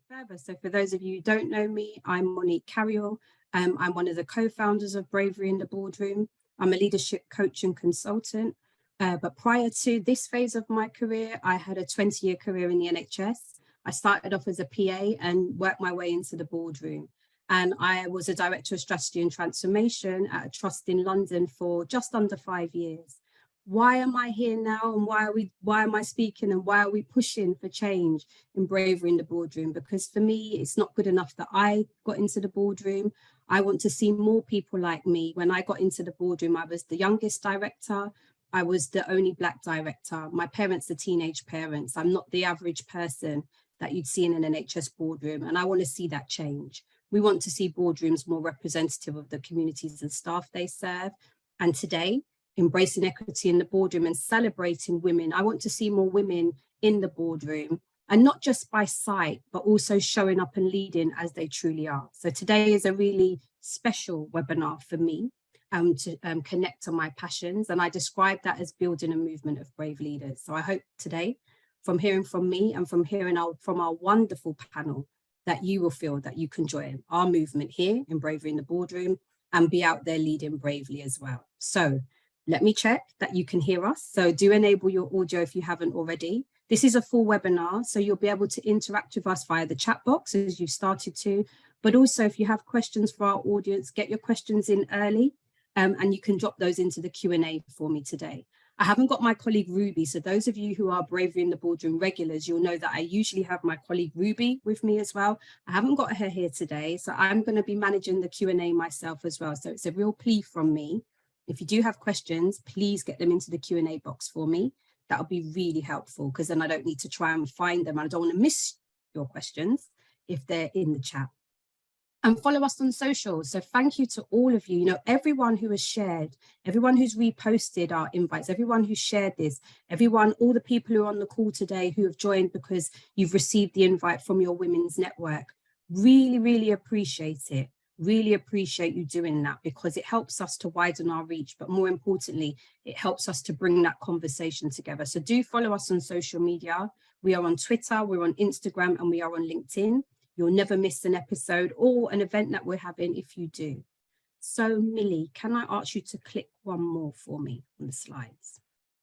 further. So for those of you who don't know me, I'm Monique Carriel. I'm one of the co-founders of Bravery in the Boardroom. I'm a leadership coach and consultant. But prior to this phase of my career, I had a 20-year career in the NHS. I started off as a PA and worked my way into the boardroom. And I was a director of strategy and transformation at a trust in London for just under 5 years. Why am I here now, and why am I speaking, and why are we pushing for change in Bravery in the Boardroom? Because for me, it's not good enough that I got into the boardroom. I want to see more people like me. When I got into the boardroom, I was the youngest director. I was the only Black director. My parents are teenage parents. I'm not the average person that you'd see in an NHS boardroom, and I want to see that change. We want to see boardrooms more representative of the communities and staff they serve. And today, embracing equity in the boardroom and celebrating women. I want to see more women in the boardroom, and not just by sight, but also showing up and leading as they truly are. So today is a really special webinar for me to connect to my passions. And I describe that as building a movement of brave leaders. So I hope today, from hearing from me and from hearing from our wonderful panel, that you will feel that you can join our movement here in Bravery in the Boardroom and be out there leading bravely as well. So let me check that you can hear us. So do enable your audio if you haven't already. This is a full webinar, so you'll be able to interact with us via the chat box as you started to, but also if you have questions for our audience, get your questions in early and you can drop those into the Q&A for me today. I haven't got my colleague Ruby, so those of you who are Bravery in the Boardroom regulars, you'll know that I usually have my colleague Ruby with me as well. I haven't got her here today, so I'm going to be managing the Q&A myself as well. So it's a real plea from me. If you do have questions, please get them into the Q&A box for me. That would be really helpful, because then I don't need to try and find them. I don't want to miss your questions if they're in the chat. And follow us on social. So thank you to all of you. You know, everyone who has shared, everyone who's reposted our invites, everyone who shared this, everyone, all the people who are on the call today who have joined because you've received the invite from your women's network. Really, really appreciate it. Really appreciate you doing that, because it helps us to widen our reach, but more importantly, it helps us to bring that conversation together. So do follow us on social media. We are on Twitter, we're on Instagram, and we are on LinkedIn. You'll never miss an episode or an event that we're having if you do. So Millie, can I ask you to click one more for me on the slides?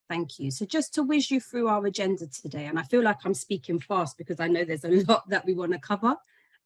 Thank you. So just to whiz you through our agenda today, and I feel like I'm speaking fast because I know there's a lot that we want to cover.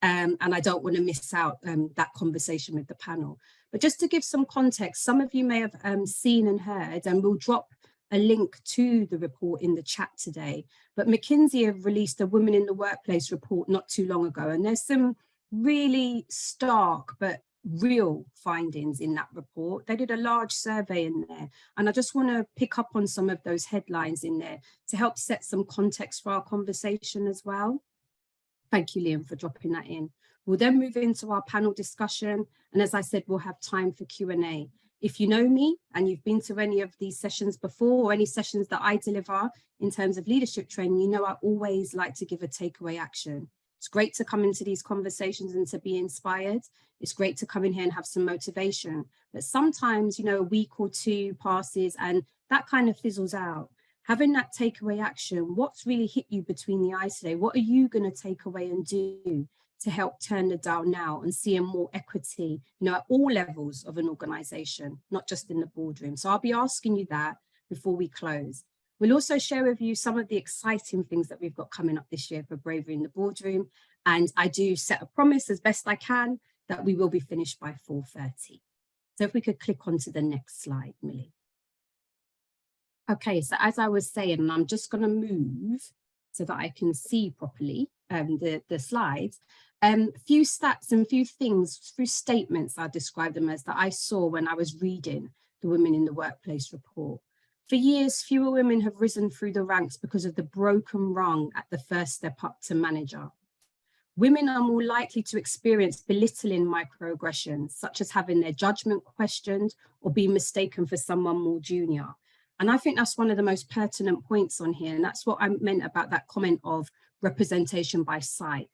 And I don't want to miss out that conversation with the panel. But just to give some context, some of you may have seen and heard, and we'll drop a link to the report in the chat today. But McKinsey have released a Women in the Workplace report not too long ago. And there's some really stark but real findings in that report. They did a large survey in there. And I just want to pick up on some of those headlines in there to help set some context for our conversation as well. Thank you, Liam, for dropping that in. We'll then move into our panel discussion. And as I said, we'll have time for Q&A. If you know me and you've been to any of these sessions before, or any sessions that I deliver in terms of leadership training, you know I always like to give a takeaway action. It's great to come into these conversations and to be inspired. It's great to come in here and have some motivation. But sometimes, you know, a week or two passes and that kind of fizzles out. Having that takeaway action, what's really hit you between the eyes today? What are you going to take away and do to help turn the dial now and see more equity, you know, at all levels of an organization, not just in the boardroom? So I'll be asking you that before we close. We'll also share with you some of the exciting things that we've got coming up this year for Bravery in the Boardroom. And I do set a promise as best I can that we will be finished by 4:30. So if we could click onto the next slide, Millie. Okay, so as I was saying, and I'm just going to move so that I can see properly the slides. Few stats and few things, few statements, I describe them as, that I saw when I was reading the Women in the Workplace report. For years, fewer women have risen through the ranks because of the broken rung at the first step up to manager. Women are more likely to experience belittling microaggressions, such as having their judgment questioned or being mistaken for someone more junior. And I think that's one of the most pertinent points on here. And that's what I meant about that comment of representation by sight.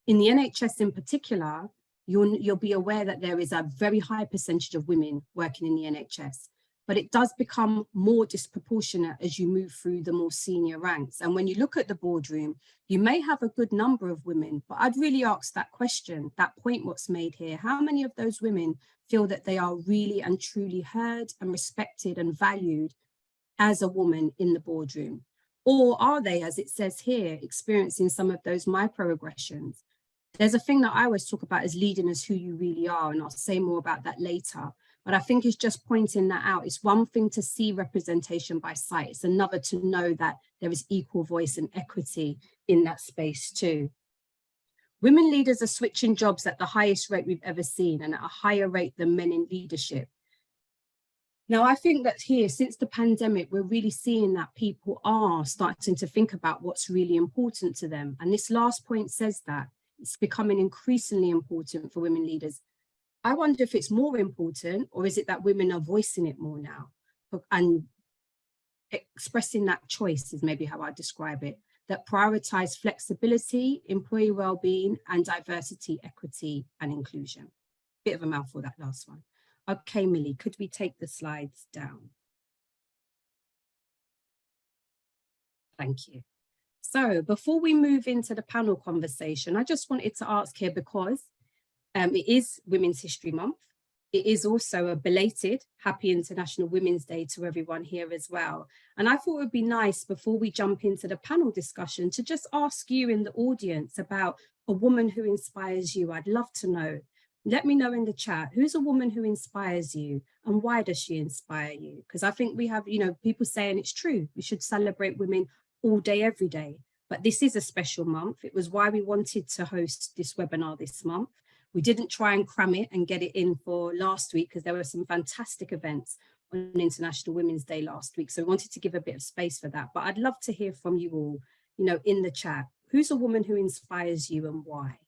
In the NHS in particular, you'll be aware that there is a very high percentage of women working in the NHS. but it does become more disproportionate as you move through the more senior ranks. And when you look at the boardroom, you may have a good number of women, but I'd really ask that question, that point what's made here. How many of those women feel that they are really and truly heard and respected and valued as a woman in the boardroom? Or are they, as it says here, experiencing some of those microaggressions? There's a thing that I always talk about as leading as who you really are, and I'll say more about that later. But I think it's just pointing that out. It's one thing to see representation by sight. It's another to know that there is equal voice and equity in that space too. Women leaders are switching jobs at the highest rate we've ever seen, and at a higher rate than men in leadership. Now, I think that here, since the pandemic, we're really seeing that people are starting to think about what's really important to them. And this last point says that it's becoming increasingly important for women leaders. I wonder if it's more important, or is it that women are voicing it more now and expressing that choice is maybe how I describe it, that prioritize flexibility, employee well-being, and diversity, equity, and inclusion. Bit of a mouthful, that last one. Okay, Millie, could we take the slides down? Thank you. So before we move into the panel conversation, I just wanted to ask here, because it is Women's History Month. It is also a belated Happy International Women's Day to everyone here as well. And I thought it would be nice before we jump into the panel discussion to just ask you in the audience about a woman who inspires you. I'd love to know. Let me know in the chat, who's a woman who inspires you and why does she inspire you? Because I think we have, people saying it's true. We should celebrate women all day, every day. But this is a special month. It was why we wanted to host this webinar this month. We didn't try and cram it and get it in for last week because there were some fantastic events on International Women's Day last week. So we wanted to give a bit of space for that. But I'd love to hear from you all, in the chat. Who's a woman who inspires you and why?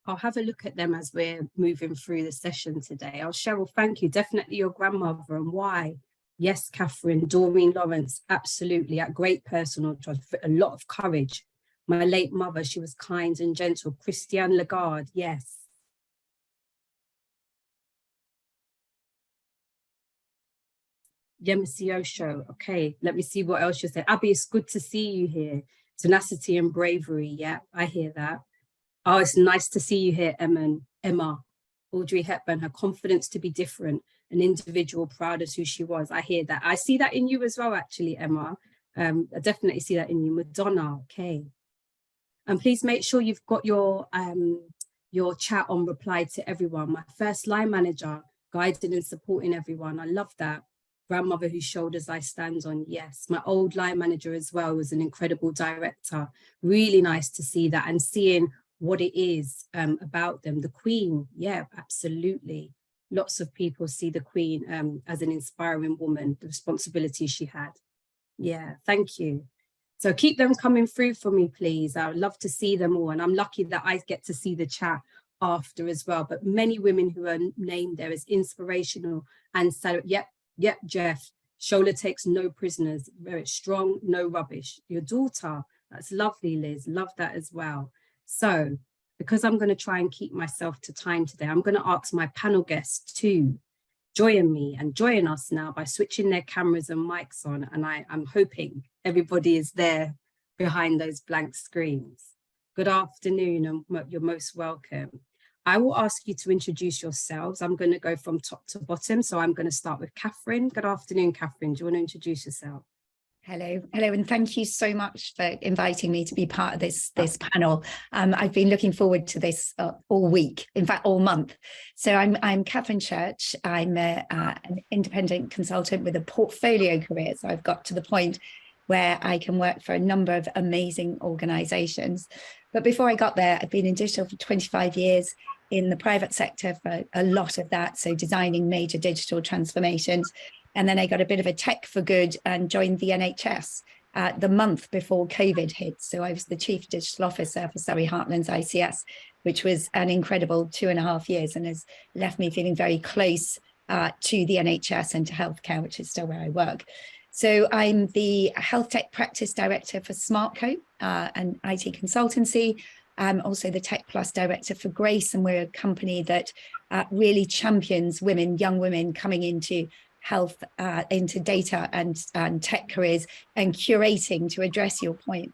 I'll have a look at them as we're moving through the session today. Oh, Cheryl, thank you. Definitely your grandmother, and why? Yes, Catherine, Doreen Lawrence, absolutely. A great personal choice, a lot of courage. My late mother, she was kind and gentle. Christiane Lagarde, yes. Yemisi Osho, okay, let me see what else you said. Abby, it's good to see you here. Tenacity and bravery, yeah, I hear that. Oh, it's nice to see you here, Emma. Audrey Hepburn, her confidence to be different, an individual proud of who she was. I hear that. I see that in you as well, actually, Emma. I definitely see that in you. Madonna, okay. And please make sure you've got your chat on reply to everyone. My first line manager, guiding and supporting everyone. I love that. Grandmother whose shoulders I stand on, yes. My old line manager as well was an incredible director. Really nice to see that and seeing what it is about them. The Queen, yeah, absolutely. Lots of people see the Queen as an inspiring woman, the responsibility she had. Yeah, thank you. So keep them coming through for me, please. I would love to see them all. And I'm lucky that I get to see the chat after as well. But many women who are named there as inspirational and so, yep, Jeff. Shola takes no prisoners, very strong, no rubbish. Your daughter, that's lovely, Liz. Love that as well. So because I'm going to try and keep myself to time today, I'm going to ask my panel guests to join me and join us now by switching their cameras and mics on. And I'm hoping everybody is there behind those blank screens. Good afternoon, and you're most welcome. I will ask you to introduce yourselves. I'm going to go from top to bottom. So I'm going to start with Catherine. Good afternoon, Catherine. Do you want to introduce yourself? Hello, and thank you so much for inviting me to be part of this panel. I've been looking forward to this all week, in fact, all month. So I'm Katherine Church. I'm an independent consultant with a portfolio career. So I've got to the point where I can work for a number of amazing organisations. But before I got there, I've been in digital for 25 years, in the private sector for a lot of that, so designing major digital transformations. And then I got a bit of a tech for good and joined the NHS the month before COVID hit. So I was the Chief Digital Officer for Surrey Heartlands ICS, which was an incredible 2.5 years and has left me feeling very close to the NHS and to healthcare, which is still where I work. So I'm the Health Tech Practice Director for SmartCo, an IT consultancy. I'm also the Tech Plus Director for Grace, and we're a company that really champions women, young women coming into health, into data and tech careers, and curating, to address your point,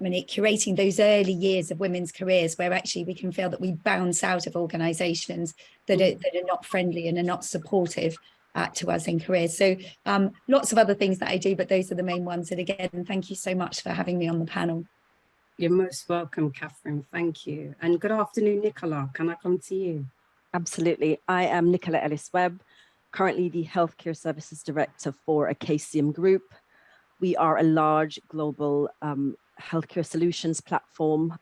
Monique, curating those early years of women's careers where actually we can feel that we bounce out of organisations that are not friendly and are not supportive to us in careers. So lots of other things that I do, but those are the main ones. And again, thank you so much for having me on the panel. You're most welcome, Katherine. Thank you. And good afternoon, Nicola. Can I come to you? Absolutely. I am Nicola Ellis-Webb, currently the Healthcare Services Director for Acacium Group. We are a large global healthcare solutions platform.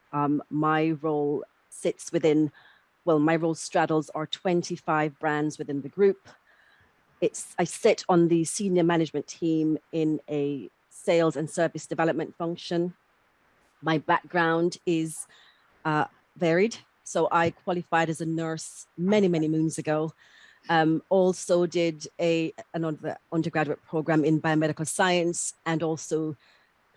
My role sits within, my role straddles our 25 brands within the group. I sit on the senior management team in a sales and service development function. My background is varied. So I qualified as a nurse many, many moons ago. Also did an undergraduate program in biomedical science, and also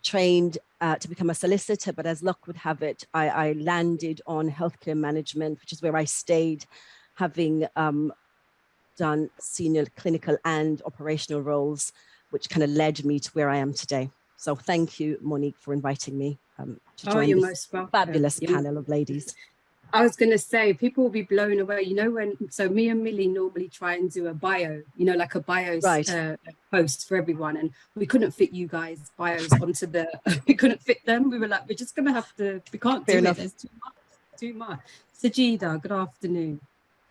trained to become a solicitor. But as luck would have it, I landed on healthcare management, which is where I stayed, having done senior clinical and operational roles, which kind of led me to where I am today. So thank you, Monique, for inviting me to join this fabulous panel of ladies. I was going to say, people will be blown away. You know, so me and Millie normally try and do a bio, you know, like a bio post for everyone. And we couldn't fit you guys' bios onto we couldn't fit them. We were like, we're just going to have to, we can't do it. There's too much. Shajeda, good afternoon.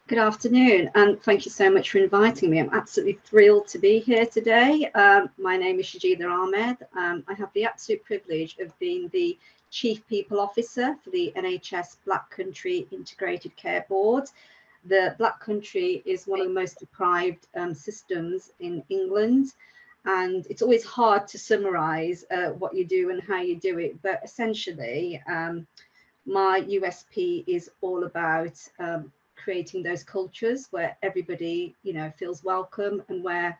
Good afternoon, and thank you so much for inviting me. I'm absolutely thrilled to be here today. My name is Shajeda Ahmed. I have the absolute privilege of being the Chief People Officer for the NHS Black Country Integrated Care Board. The Black Country is one of the most deprived systems in England, and it's always hard to summarise what you do and how you do it, but essentially my USP is all about creating those cultures where everybody, you know, feels welcome, and where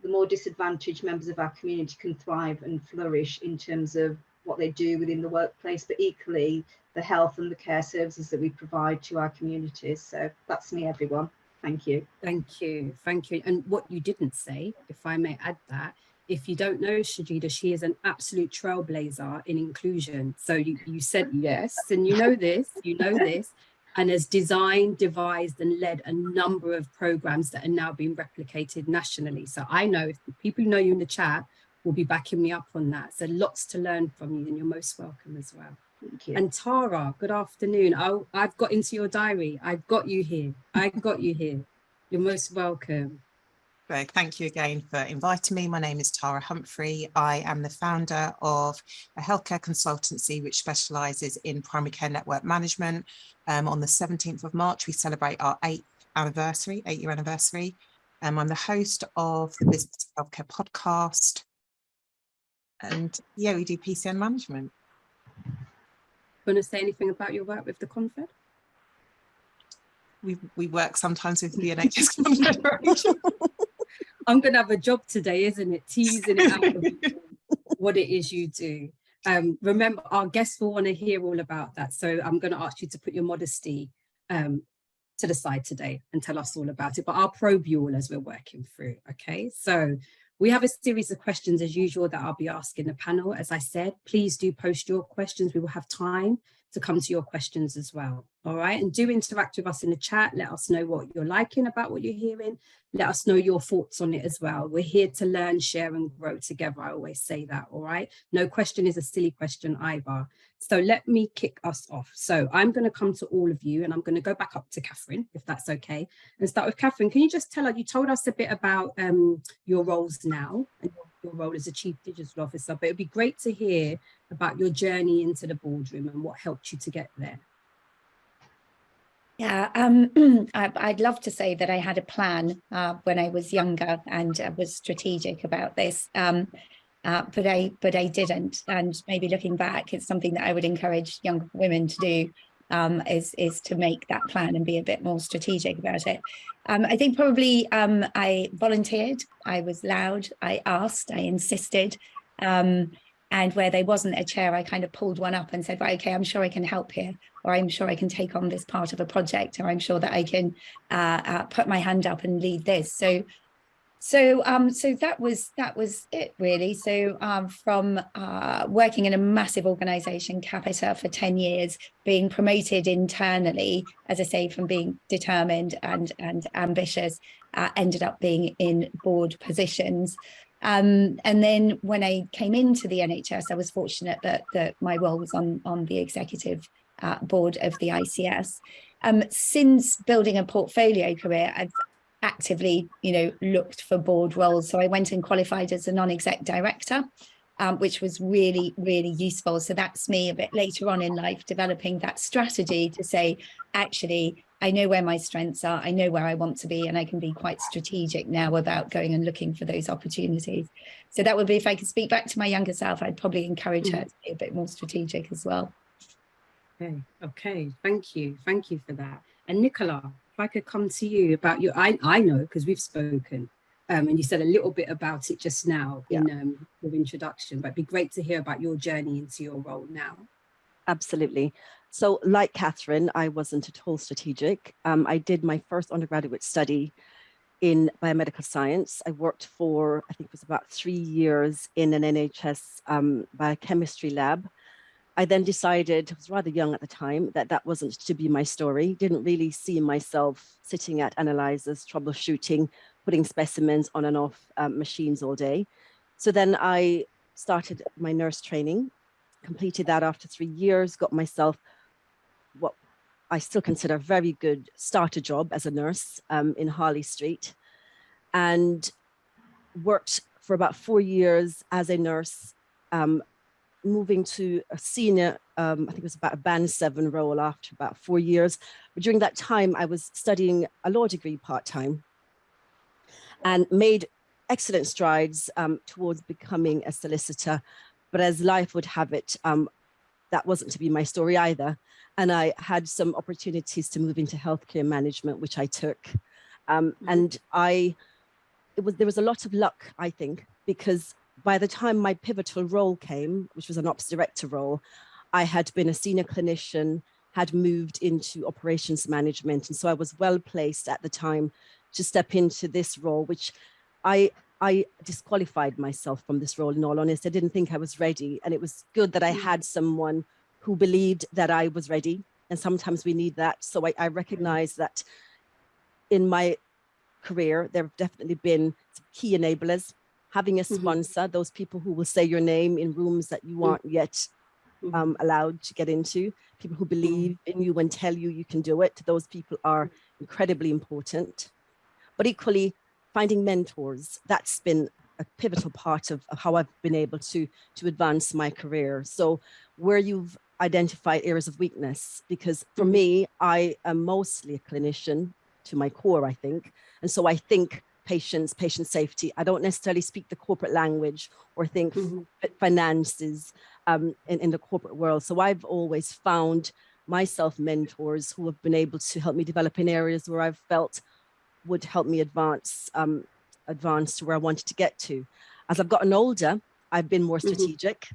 the more disadvantaged members of our community can thrive and flourish in terms of what they do within the workplace, but equally the health and the care services that we provide to our communities. So that's me, everyone. Thank you. Thank you. Thank you. And what you didn't say, if I may add that, if you don't know Shajeda, she is an absolute trailblazer in inclusion. So you said yes, and you know this, and has designed, devised and led a number of programs that are now being replicated nationally. So I know if the people who know you in the chat will be backing me up on that. So lots to learn from you, and you're most welcome as well. Thank you. And Tara, good afternoon. I've got into your diary. I've got you here. You're most welcome. Great. Thank you again for inviting me. My name is Tara Humphrey. I am the founder of a healthcare consultancy which specialises in primary care network management. On the 17th of March, we celebrate our 8th year anniversary. I'm the host of the Business of Healthcare podcast. And yeah, we do PCN management. Want to say anything about your work with the Confed? We work sometimes with the NHS Confederation. I'm going to have a job today, isn't it? Teasing it out of what it is you do. Remember, our guests will want to hear all about that. So I'm going to ask you to put your modesty to the side today and tell us all about it. But I'll probe you all as we're working through. Okay, so we have a series of questions as usual that I'll be asking the panel. As I said, please do post your questions. We will have time to come to your questions as well. All right, and do interact with us in the chat. Let us know what you're liking about what you're hearing. Let us know your thoughts on it as well. We're here to learn, share and grow together. I always say that. All right, no question is a silly question either. So let me kick us off. So I'm going to come to all of you, and I'm going to go back up to Katherine, if that's okay, and start with Katherine. Can you just tell us, you told us a bit about your roles now and your role as a Chief Digital Officer, but it'd be great to hear about your journey into the boardroom and what helped you to get there. Yeah, I'd love to say that I had a plan when I was younger and was strategic about this, but I didn't. And maybe looking back, it's something that I would encourage young women to do. is to make that plan and be a bit more strategic about it. I think probably I volunteered, I was loud, I asked, I insisted, and where there wasn't a chair, I kind of pulled one up and said, right, okay, I'm sure I can help here, or I'm sure I can take on this part of a project, or I'm sure that I can put my hand up and lead this. So that was it really. So from working in a massive organization, Capita, for 10 years, being promoted internally, as I say, from being determined and ambitious, ended up being in board positions. And then when I came into the NHS, I was fortunate that my role was on the executive board of the ICS. Since building a portfolio career, I've actively, looked for board roles. So I went and qualified as a non-exec director, which was really, really useful. So that's me a bit later on in life developing that strategy to say, actually, I know where my strengths are, I know where I want to be, and I can be quite strategic now about going and looking for those opportunities. So that would be, if I could speak back to my younger self, I'd probably encourage her to be a bit more strategic as well. Okay, thank you for that. And Nicola, if I could come to you about your, I know because we've spoken, and you said a little bit about it just now in your introduction, but it'd be great to hear about your journey into your role now. Absolutely. So like Katherine, I wasn't at all strategic. I did my first undergraduate study in biomedical science. I worked for, I think it was about 3 years in an NHS biochemistry lab. I then decided, I was rather young at the time, that wasn't to be my story. Didn't really see myself sitting at analyzers, troubleshooting, putting specimens on and off machines all day. So then I started my nurse training, completed that after 3 years, got myself what I still consider a very good starter job as a nurse in Harley Street, and worked for about 4 years as a nurse, moving to a senior, I think it was about a band 7 role after about 4 years. But during that time, I was studying a law degree part-time and made excellent strides towards becoming a solicitor. But as life would have it, that wasn't to be my story either. And I had some opportunities to move into healthcare management, which I took. And there was a lot of luck, I think, because by the time my pivotal role came, which was an ops director role, I had been a senior clinician, had moved into operations management. And so I was well placed at the time to step into this role, which I disqualified myself from this role, in all honesty. I didn't think I was ready. And it was good that I had someone who believed that I was ready. And sometimes we need that. So I recognize that in my career, there have definitely been some key enablers. Having a sponsor, those people who will say your name in rooms that you aren't yet allowed to get into, people who believe in you and tell you you can do it. Those people are incredibly important. But equally, finding mentors, that's been a pivotal part of how I've been able to advance my career. So where you've identified areas of weakness, because for me, I am mostly a clinician to my core, I think. And so I think patients, patient safety. I don't necessarily speak the corporate language or think finances in the corporate world. So I've always found myself mentors who have been able to help me develop in areas where I've felt would help me advance to where I wanted to get to. As I've gotten older, I've been more strategic,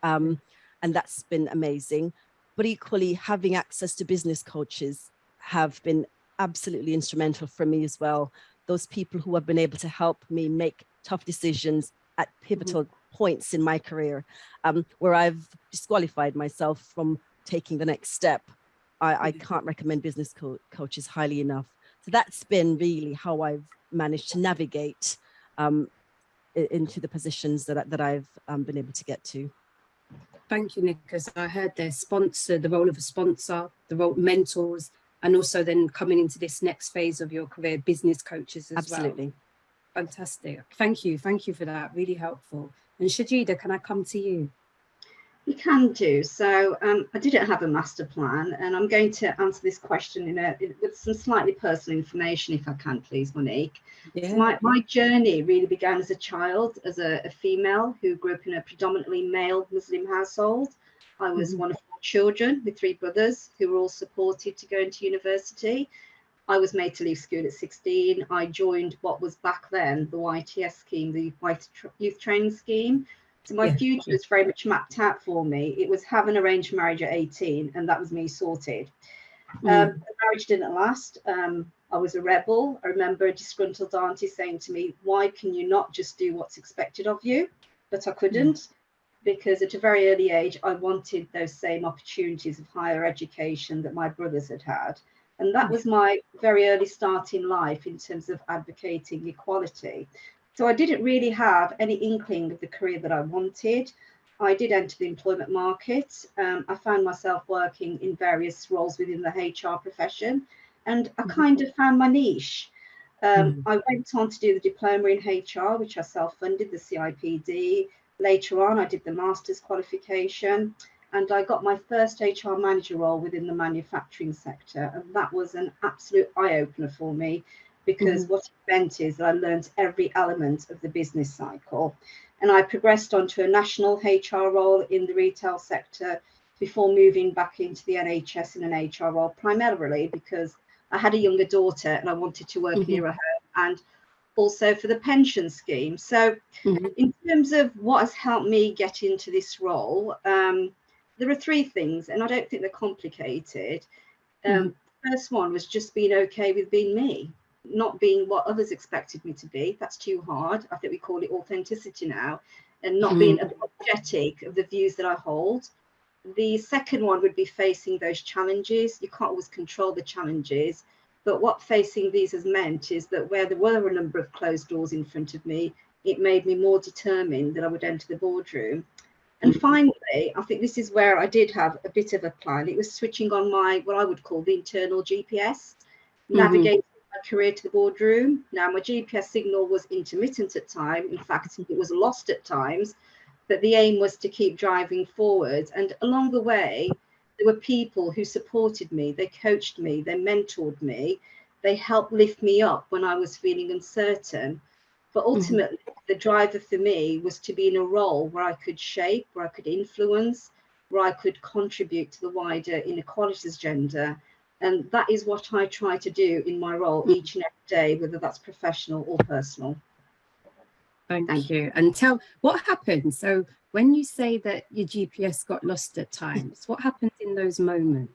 and that's been amazing. But equally, having access to business coaches have been absolutely instrumental for me as well. Those people who have been able to help me make tough decisions at pivotal points in my career, where I've disqualified myself from taking the next step. I can't recommend business coaches highly enough. So that's been really how I've managed to navigate into the positions that I've been able to get to. Thank you, Nick, because I heard their sponsor, the role of a sponsor, the role of mentors, and also then coming into this next phase of your career, business coaches as Absolutely. well. Fantastic. Thank you for that. Really helpful. And Shajeda, can I come to you? You can do. So I didn't have a master plan, and I'm going to answer this question with some slightly personal information, if I can, please, Monique. Yeah. So my journey really began as a child, as a female who grew up in a predominantly male Muslim household. I was one of 4 children with 3 brothers who were all supported to go into university. I was made to leave school at 16. I joined what was back then the YTS scheme, the Youth Training Scheme. So my future was very much mapped out for me. It was have an arranged marriage at 18, and that was me sorted. The marriage didn't last. I was a rebel. I remember a disgruntled auntie saying to me, why can you not just do what's expected of you? But I couldn't, because at a very early age, I wanted those same opportunities of higher education that my brothers had had. And that was my very early start in life in terms of advocating equality. So I didn't really have any inkling of the career that I wanted. I did enter the employment market. I found myself working in various roles within the HR profession, and I kind of found my niche. I went on to do the diploma in HR, which I self-funded, the CIPD. Later on, I did the master's qualification, and I got my first HR manager role within the manufacturing sector. And that was an absolute eye-opener for me, because what it meant is that I learned every element of the business cycle. And I progressed onto a national HR role in the retail sector before moving back into the NHS in an HR role, primarily because I had a younger daughter and I wanted to work nearer home, and also for the pension scheme. So in terms of what has helped me get into this role, there are 3 things, and I don't think they're complicated. First one was just being okay with being me, not being what others expected me to be. That's too hard. I think we call it authenticity now, and not being apologetic of the views that I hold. The second one would be facing those challenges. You can't always control the challenges, but what facing these has meant is that where there were a number of closed doors in front of me, it made me more determined that I would enter the boardroom. And finally, I think this is where I did have a bit of a plan. It was switching on my, what I would call the internal GPS, navigating my career to the boardroom. Now, my GPS signal was intermittent at times. In fact, it was lost at times, but the aim was to keep driving forward. And along the way, there were people who supported me. They coached me, they mentored me, they helped lift me up when I was feeling uncertain. But ultimately, the driver for me was to be in a role where I could shape, where I could influence, where I could contribute to the wider inequalities agenda. And that is what I try to do in my role each and every day, whether that's professional or personal. Thank you. And tell what happened. So when you say that your GPS got lost at times, what happens in those moments?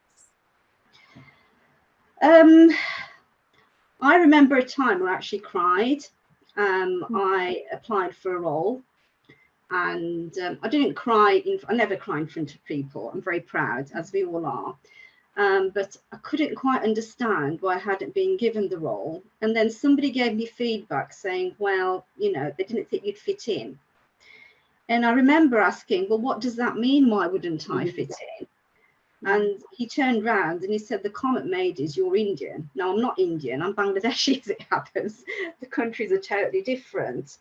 I remember a time where I actually cried. I applied for a role, and I didn't cry. I never cry in front of people. I'm very proud, as we all are. But I couldn't quite understand why I hadn't been given the role. And then somebody gave me feedback saying, well, you know, they didn't think you'd fit in. And I remember asking, well, what does that mean? Why wouldn't I fit in? And he turned around and he said, the comment made is you're Indian. Now, I'm not Indian, I'm Bangladeshi, as it happens. The countries are totally different.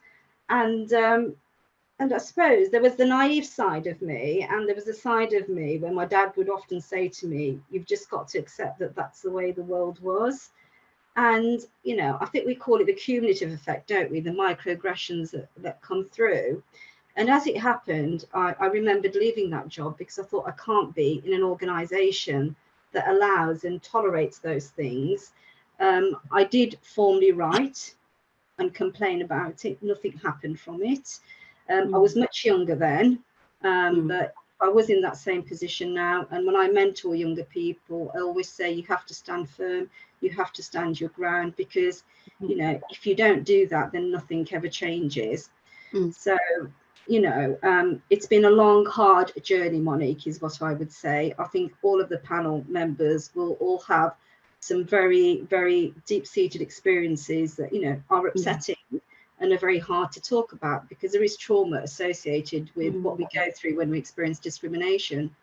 And I suppose there was the naive side of me, and there was a side of me where my dad would often say to me, you've just got to accept that that's the way the world was. And, you know, I think we call it the cumulative effect, don't we? The microaggressions that come through. And as it happened, I remembered leaving that job because I thought I can't be in an organisation that allows and tolerates those things. I did formally write and complain about it. Nothing happened from it. I was much younger then, but I was in that same position now. And when I mentor younger people, I always say you have to stand firm, you have to stand your ground, because, you know, if you don't do that, then nothing ever changes. So, you know, it's been a long, hard journey, Monique, is what I would say. I think all of the panel members will all have some very, very deep-seated experiences that, you know, are upsetting and are very hard to talk about, because there is trauma associated with what we go through when we experience discrimination.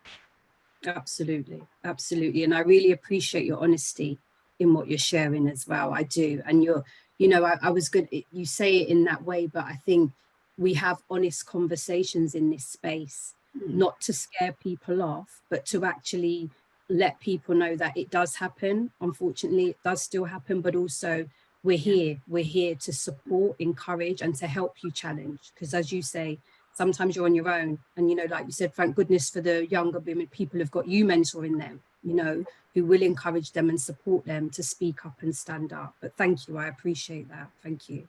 Absolutely, absolutely. And I really appreciate your honesty in what you're sharing as well. I do. And you're, you know, I was good, you say it in that way, but I think we have honest conversations in this space, not to scare people off, but to actually let people know that it does happen. Unfortunately, it does still happen, but also we're here to support, encourage, and to help you challenge. Because as you say, sometimes you're on your own. And, you know, like you said, thank goodness for the younger women, people have got you mentoring them, you know, who will encourage them and support them to speak up and stand up. But thank you, I appreciate that. Thank you.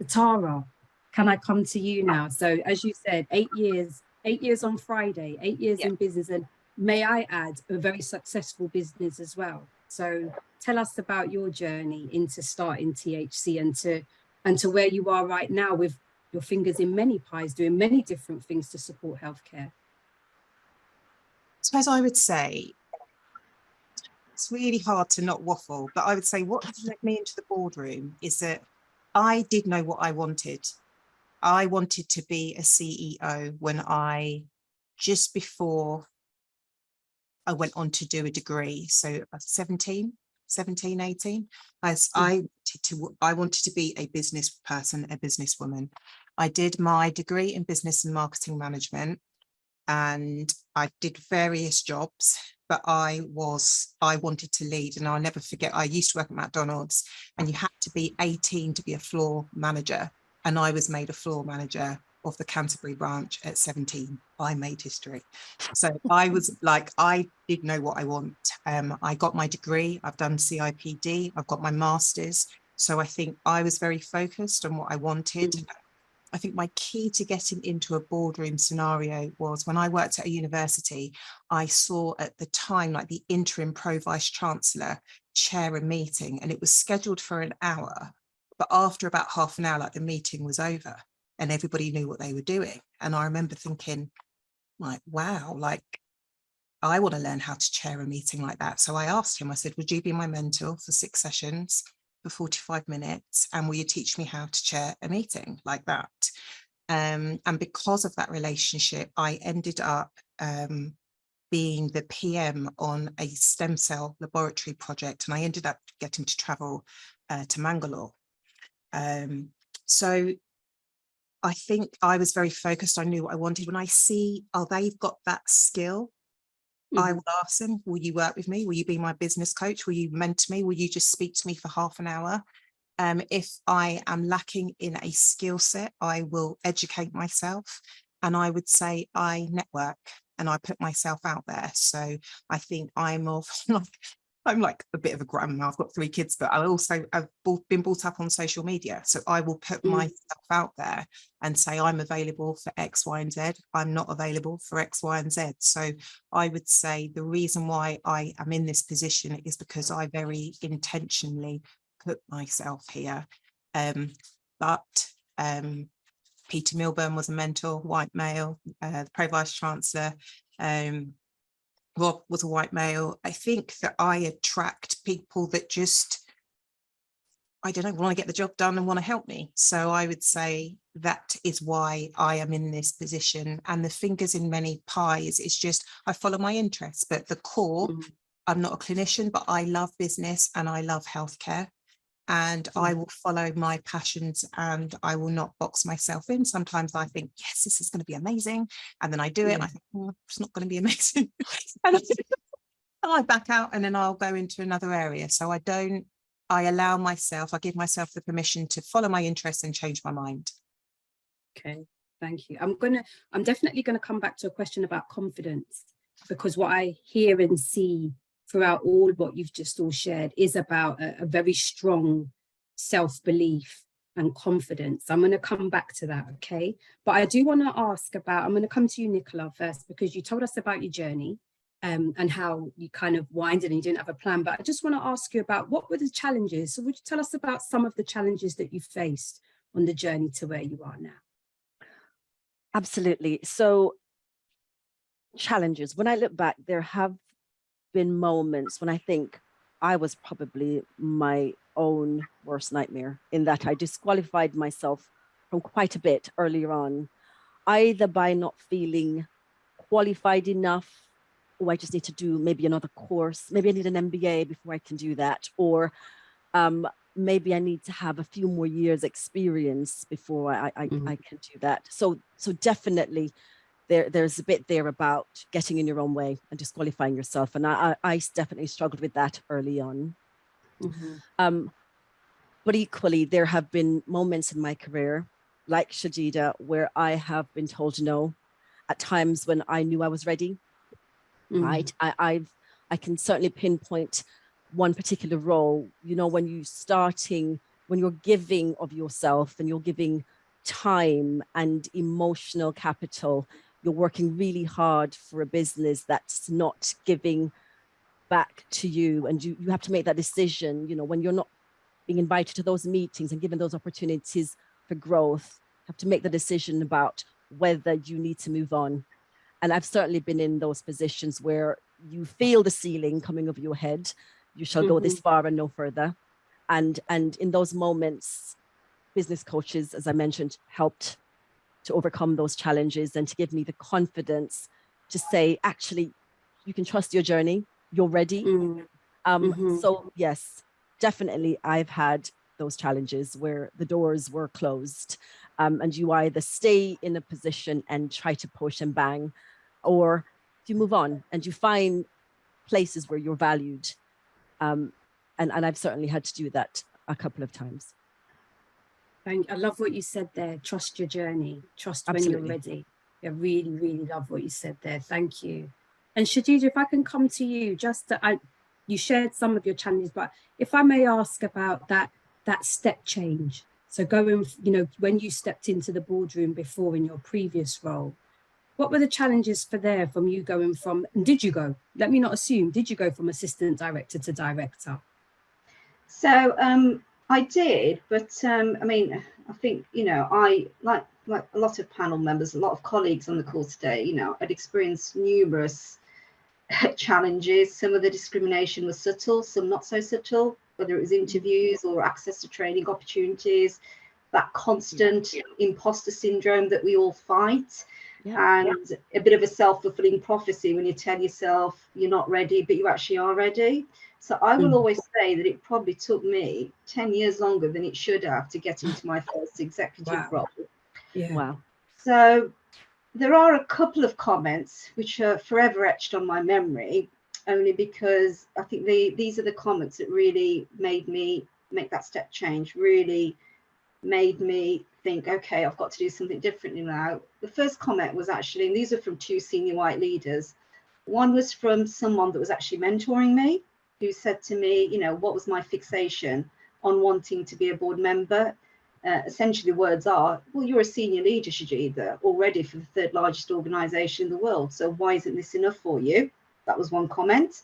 Tara, can I come to you now? So as you said, 8 years on Friday, 8 years in business, and may I add, a very successful business as well. So tell us about your journey into starting THC and to where you are right now with your fingers in many pies, doing many different things to support healthcare. I suppose I would say it's really hard to not waffle, but I would say what has led me into the boardroom is that I did know what I wanted. I wanted to be a CEO when just before I went on to do a degree. So 17, 18, I wanted to be a business person, a businesswoman. I did my degree in business and marketing management, and I did various jobs, but I wanted to lead. And I'll never forget, I used to work at McDonald's, and you had to be 18 to be a floor manager. And I was made a floor manager of the Canterbury branch at 17. I made history. So I was like, I did know what I want. I got my degree, I've done CIPD, I've got my master's. So I think I was very focused on what I wanted. I think my key to getting into a boardroom scenario was when I worked at a university, I saw at the time, like the interim pro-vice chancellor chair a meeting, and it was scheduled for an hour. But after about half an hour, like the meeting was over and everybody knew what they were doing. And I remember thinking, like, wow, like I want to learn how to chair a meeting like that. So I asked him, I said, would you be my mentor for 6 sessions for 45 minutes? And will you teach me how to chair a meeting like that? And because of that relationship, I ended up being the PM on a stem cell laboratory project. And I ended up getting to travel to Mangalore. So I think I was very focused. I knew what I wanted. When I see, oh, they've got that skill, I will ask them, will you work with me? Will you be my business coach? Will you mentor me? Will you just speak to me for half an hour? If I am lacking in a skill set, I will educate myself. And I would say I network and I put myself out there. So I think I'm like a bit of a grandma. I've got 3 kids, but I've been brought up on social media. So I will put myself out there and say I'm available for X, Y, and Z. I'm not available for X, Y, and Z. So I would say the reason why I am in this position is because I very intentionally put myself here. But Peter Milburn was a mentor, white male, the Pro-Vice Chancellor. Rob was a white male. I think that I attract people that just, I don't know, want to get the job done and want to help me. So I would say that is why I am in this position. And the fingers in many pies is just, I follow my interests, but the core, I'm not a clinician, but I love business and I love healthcare. And I will follow my passions and I will not box myself in. Sometimes I think, yes, this is going to be amazing. And then I do it and I think, oh, it's not going to be amazing. And I back out and then I'll go into another area. So I give myself the permission to follow my interests and change my mind. Okay, thank you. I'm definitely going to come back to a question about confidence, because what I hear and see throughout all what you've just all shared is about a very strong self-belief and confidence. I'm going to come back to that, okay? But I do want to ask about, I'm going to come to you, Nicola, first, because you told us about your journey and how you kind of winded and you didn't have a plan. But I just want to ask you about what were the challenges? So would you tell us about some of the challenges that you faced on the journey to where you are now? Absolutely. So challenges, when I look back, there have been moments when I think I was probably my own worst nightmare, in that I disqualified myself from quite a bit earlier on, either by not feeling qualified enough, or I just need to do maybe another course, maybe I need an MBA before I can do that, or maybe I need to have a few more years experience before I can do that. So definitely there's a bit there about getting in your own way and disqualifying yourself. And I definitely struggled with that early on. But equally, there have been moments in my career like Shajeda, where I have been told no at times when I knew I was ready, right? I can certainly pinpoint one particular role, you know, when you're giving of yourself and you're giving time and emotional capital, you're working really hard for a business that's not giving back to you, and you have to make that decision, you know, when you're not being invited to those meetings and given those opportunities for growth, you have to make the decision about whether you need to move on. And I've certainly been in those positions where you feel the ceiling coming over your head. You shall go this far and no further. And in those moments, business coaches, as I mentioned, helped to overcome those challenges and to give me the confidence to say, actually, you can trust your journey. You're ready. So yes, definitely I've had those challenges where the doors were closed, and you either stay in a position and try to push and bang, or you move on and you find places where you're valued. And I've certainly had to do that a couple of times. I love what you said there. Trust your journey. Trust when Absolutely. you're ready. I really, really love what you said there. Thank you. And Shajeda, if I can come to you, you shared some of your challenges, but if I may ask about that step change. So going, you know, when you stepped into the boardroom before in your previous role, what were the challenges from you going from, and did you go, let me not assume, did you go from assistant director to director? So I did, but I mean, I think, you know, I like a lot of panel members, a lot of colleagues on the call today, you know, I'd experienced numerous challenges. Some of the discrimination was subtle, some not so subtle, whether it was interviews or access to training opportunities, that constant imposter syndrome that we all fight, and a bit of a self-fulfilling prophecy when you tell yourself you're not ready, but you actually are ready. So I will always say that it probably took me 10 years longer than it should have to get into my first executive role. Wow. So there are a couple of comments which are forever etched on my memory, only because I think these are the comments that really made me make that step change, really made me think, okay, I've got to do something differently now. The first comment was actually, and these are from two senior white leaders. One was from someone that was actually mentoring me, who said to me, you know, what was my fixation on wanting to be a board member? Essentially, the words are, well, you're a senior leader, Shajeda, already for the third largest organization in the world. So why isn't this enough for you? That was one comment.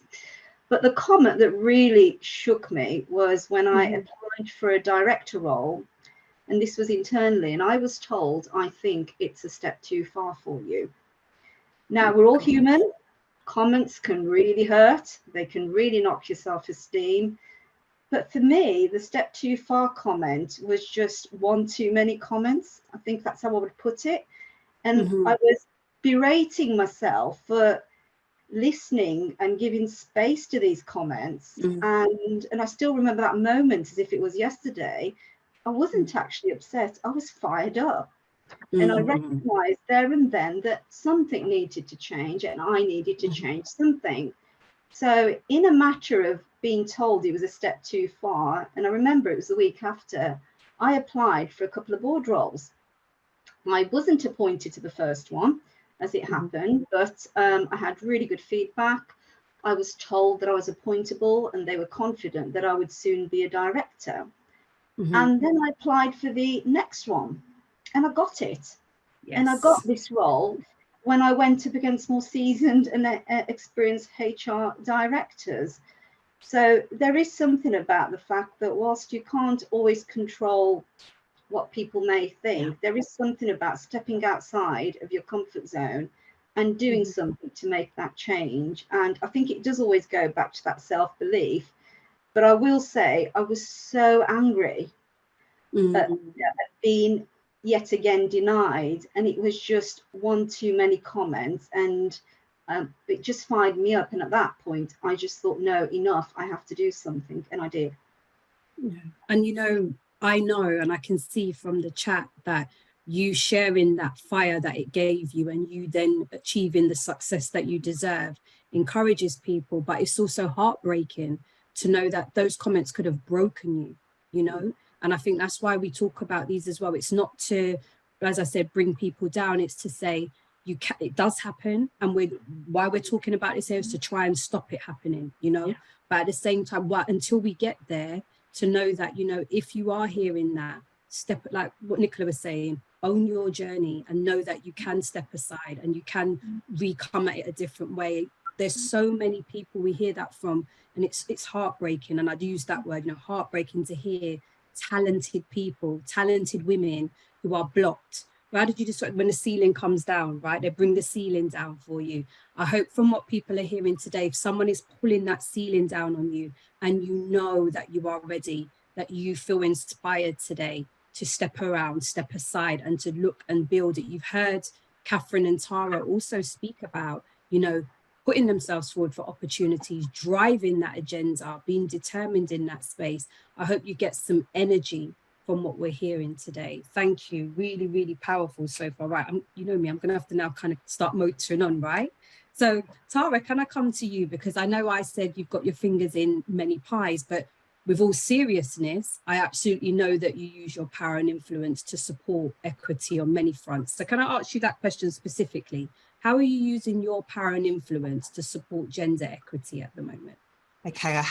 But the comment that really shook me was when I applied for a director role, and this was internally, and I was told, I think it's a step too far for you. Now, we're all human. Comments can really hurt. They can really knock your self-esteem. But for me, the step too far comment was just one too many comments. I think that's how I would put it. And I was berating myself for listening and giving space to these comments. And I still remember that moment as if it was yesterday. I wasn't actually upset. I was fired up. And I recognized there and then that something needed to change, and I needed to change something. So in a matter of being told it was a step too far, and I remember it was the week after, I applied for a couple of board roles. I wasn't appointed to the first one, as it happened, but I had really good feedback. I was told that I was appointable, and they were confident that I would soon be a director. And then I applied for the next one, and I got it. And I got this role when I went up against more seasoned and experienced HR directors. So there is something about the fact that whilst you can't always control what people may think, there is something about stepping outside of your comfort zone and doing something to make that change. And I think it does always go back to that self-belief. But I will say I was so angry at being yet again denied, and it was just one too many comments, and it just fired me up. And at that point I just thought, no, enough, I have to do something, and I did. And you know, I know, and I can see from the chat that you sharing that fire that it gave you and you then achieving the success that you deserve encourages people. But it's also heartbreaking to know that those comments could have broken you, you know. And I think that's why we talk about these as well. It's not to as I said, bring people down. It's to say, it does happen, and why we're talking about this here is to try and stop it happening, you know. But at the same time, until we get there, to know that, you know, if you are hearing that, step, like what Nicola was saying, own your journey and know that you can step aside and you can come at it a different way. There's so many people we hear that from, and it's heartbreaking, and I'd use that word, you know, heartbreaking to hear talented people, talented women who are blocked. How did you describe when the ceiling comes down, right? They bring the ceiling down for you. I hope from what people are hearing today, if someone is pulling that ceiling down on you and you know that you are ready, that you feel inspired today to step around, step aside and to look and build it. You've heard Katherine and Tara also speak about, you know, putting themselves forward for opportunities, driving that agenda, being determined in that space. I hope you get some energy from what we're hearing today. Thank you. Really, really powerful so far. Right, you know me, I'm going to have to now kind of start motoring on, right? So Tara, can I come to you? Because I know I said you've got your fingers in many pies, but with all seriousness, I absolutely know that you use your power and influence to support equity on many fronts. So can I ask you that question specifically? How are you using your power and influence to support gender equity at the moment? Okay, I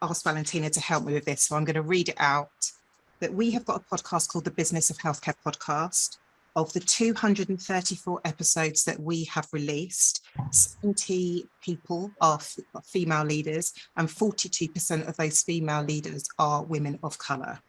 asked Valentina to help me with this, so I'm going to read it out. That we have got a podcast called the Business of Healthcare Podcast. Of the 234 episodes that we have released, 70 people are female leaders, and 42% of those female leaders are women of colour.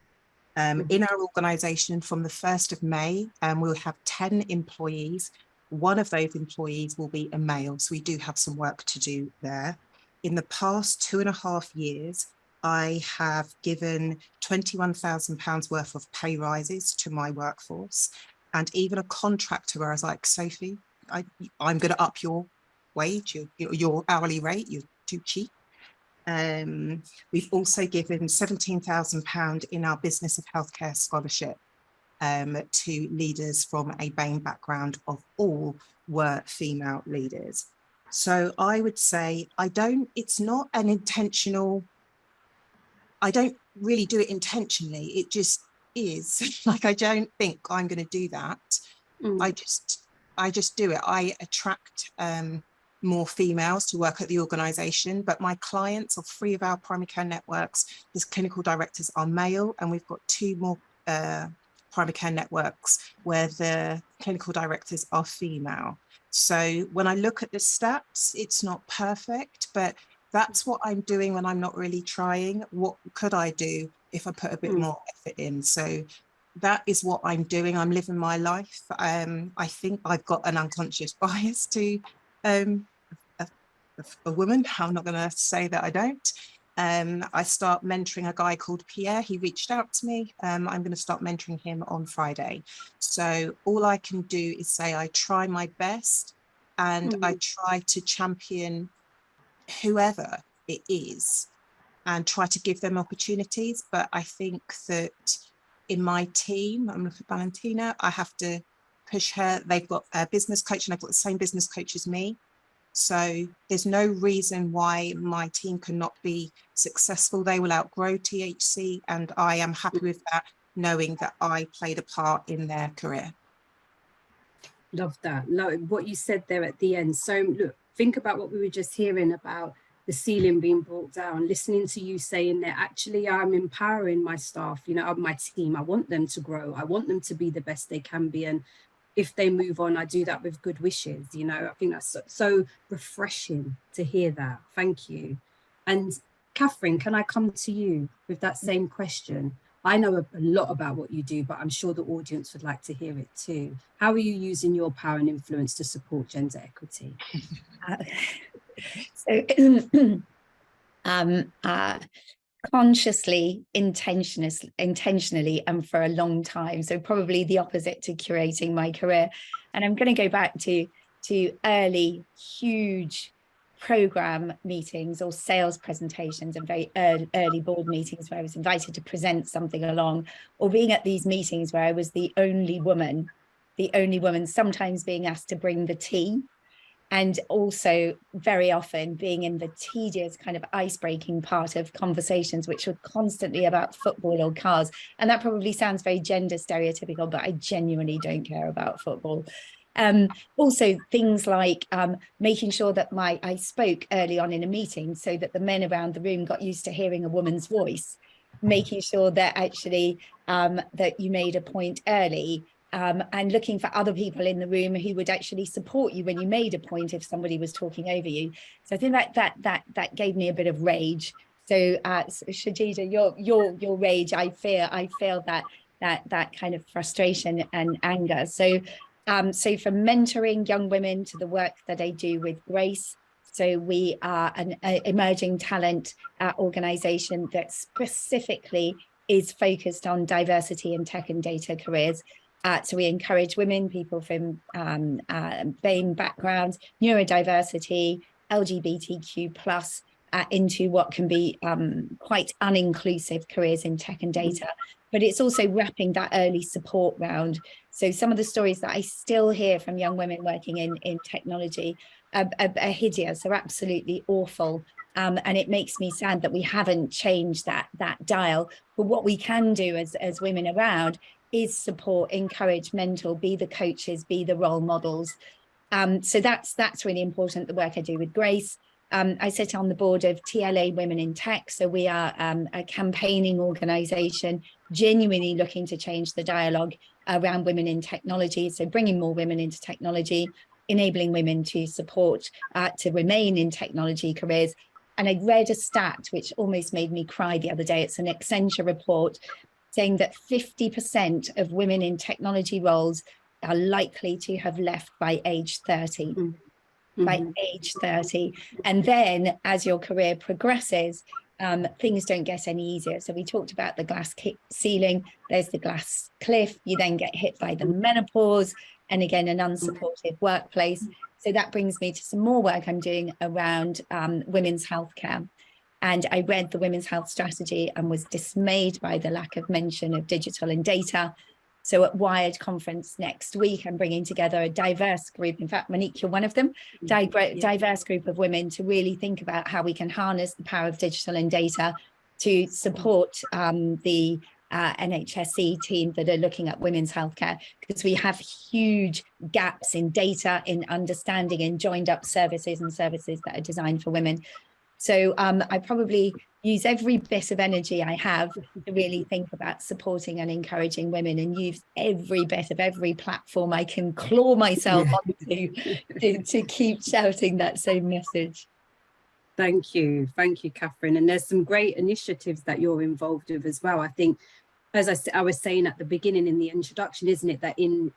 In our organisation, from the 1st of May, we'll have 10 employees. One of those employees will be a male, so we do have some work to do there. In the past 2.5 years, I have given £21,000 worth of pay rises to my workforce. And even a contractor where I was like, Sophie, I'm going to up your wage, your hourly rate, you're too cheap. We've also given £17,000 in our Business of Healthcare scholarship to leaders from a BAME background. Of all were female leaders. So I would say it's not an intentional, I don't really do it intentionally. It just is. Like, I don't think I'm going to do that. I just do it. I attract more females to work at the organisation, but my clients, or 3 of our primary care networks, the clinical directors are male, and we've got 2 more primary care networks where the clinical directors are female. So when I look at the stats, it's not perfect, but that's what I'm doing when I'm not really trying. What could I do if I put a bit more effort in? So that is what I'm doing. I'm living my life. I think I've got an unconscious bias to a woman. I'm not going to say that I don't. I start mentoring a guy called Pierre. He reached out to me. I'm going to start mentoring him on Friday. So all I can do is say I try my best, and I try to champion whoever it is and try to give them opportunities. But I think that in my team, I'm looking at Valentina, I have to push her. They've got a business coach, and I've got the same business coach as me. So there's no reason why my team cannot be successful. They will outgrow THC, and I am happy with that, knowing that I played a part in their career. Love that. Love what you said there at the end. So look, think about what we were just hearing about the ceiling being brought down, listening to you saying that actually I'm empowering my staff, you know, my team. I want them to grow. I want them to be the best they can be. And if they move on, I do that with good wishes. You know, I think that's so refreshing to hear that. Thank you. And Katherine, can I come to you with that same question? I know a lot about what you do, but I'm sure the audience would like to hear it too. How are you using your power and influence to support gender equity? Consciously, intentionally, and for a long time. So probably the opposite to curating my career. And I'm going to go back to early, huge program meetings or sales presentations, and very early board meetings where I was invited to present something along, or being at these meetings where I was the only woman, sometimes being asked to bring the tea. and also very often being in the tedious kind of ice-breaking part of conversations, which are constantly about football or cars. And that probably sounds very gender stereotypical, but I genuinely don't care about football. Also things like making sure that I spoke early on in a meeting so that the men around the room got used to hearing a woman's voice, making sure that actually that you made a point early, and looking for other people in the room who would actually support you when you made a point if somebody was talking over you. So I think that gave me a bit of rage. So Shajeda, your rage, I feel that kind of frustration and anger. So from mentoring young women to the work that I do with Grace. So we are an emerging talent organisation that specifically is focused on diversity in tech and data careers. So we encourage women, people from BAME backgrounds, neurodiversity, LGBTQ+, into what can be quite uninclusive careers in tech and data. But it's also wrapping that early support round. So some of the stories that I still hear from young women working in technology are hideous, are absolutely awful. And it makes me sad that we haven't changed that dial. But what we can do as women around is support, encourage, mentor, be the coaches, be the role models. So that's really important, the work I do with Grace. I sit on the board of TLA Women in Tech. So we are a campaigning organisation, genuinely looking to change the dialogue around women in technology. So bringing more women into technology, enabling women to support, to remain in technology careers. And I read a stat which almost made me cry the other day. It's an Accenture report saying that 50% of women in technology roles are likely to have left by age 30. By age 30. And then as your career progresses, things don't get any easier. So we talked about the glass ceiling, there's the glass cliff, you then get hit by the menopause, and again, an unsupportive workplace. So that brings me to some more work I'm doing around women's healthcare. And I read the Women's Health Strategy and was dismayed by the lack of mention of digital and data. So at Wired Conference next week, I'm bringing together a diverse group. In fact, Monique, you're one of them, diverse group of women to really think about how we can harness the power of digital and data to support the NHSE team that are looking at women's healthcare, because we have huge gaps in data, in understanding, in joined up services and services that are designed for women. So I probably use every bit of energy I have to really think about supporting and encouraging women, and use every bit of every platform I can claw myself onto to keep shouting that same message. Thank you, Katherine. And there's some great initiatives that you're involved with as well. I think, as I was saying at the beginning in the introduction, isn't it, that in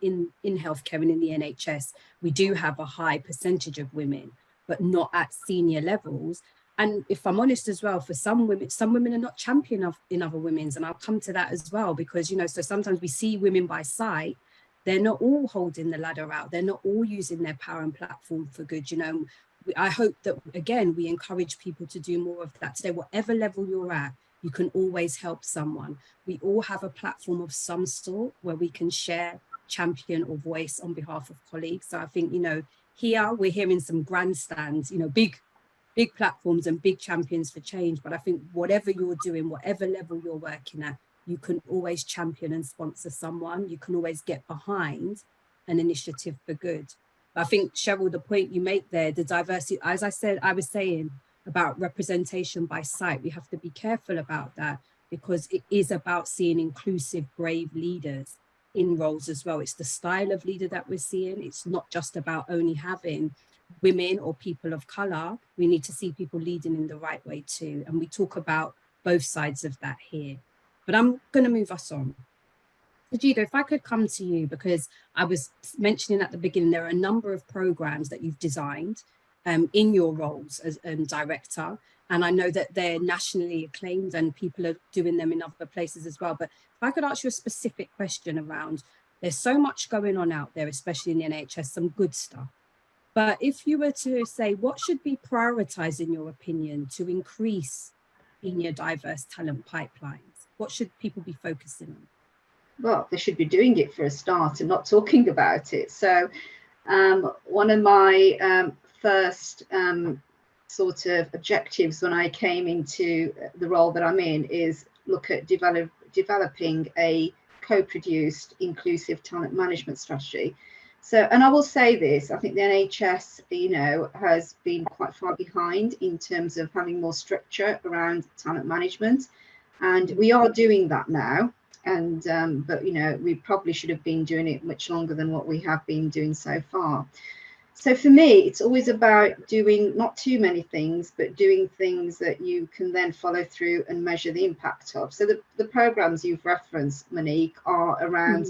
healthcare and in the NHS, we do have a high percentage of women, but not at senior levels. And if I'm honest as well, for some women are not champion in other women's, and I'll come to that as well, because, you know, so sometimes we see women by sight, they're not all holding the ladder out, they're not all using their power and platform for good. You know, I hope that, again, we encourage people to do more of that today. Whatever level you're at, you can always help someone. We all have a platform of some sort where we can share, champion, or voice on behalf of colleagues. So I think, you know, here we're hearing some grandstands, you know, big platforms and big champions for change. But I think whatever you're doing, whatever level you're working at, you can always champion and sponsor someone. You can always get behind an initiative for good. But I think, Cheryl, the point you make there, the diversity, as I was saying about representation by sight, we have to be careful about that, because it is about seeing inclusive, brave leaders in roles as well. It's the style of leader that we're seeing. It's not just about only having women or people of color. We need to see people leading in the right way too. And we talk about both sides of that here. But I'm going to move us on. Shajeda, if I could come to you, because I was mentioning at the beginning, there are a number of programs that you've designed in your roles as director. And I know that they're nationally acclaimed and people are doing them in other places as well. But if I could ask you a specific question around, there's so much going on out there, especially in the NHS, some good stuff. But if you were to say, what should be prioritized in your opinion to increase senior diverse talent pipelines? What should people be focusing on? Well, they should be doing it for a start and not talking about it. So one of my first sort of objectives when I came into the role that I'm in is look at developing a co-produced inclusive talent management strategy. So, and I will say this, I think the NHS, you know, has been quite far behind in terms of having more structure around talent management. And we are doing that now. And, but, you know, we probably should have been doing it much longer than what we have been doing so far. So for me, it's always about doing not too many things, but doing things that you can then follow through and measure the impact of. So the programs you've referenced, Monique, are around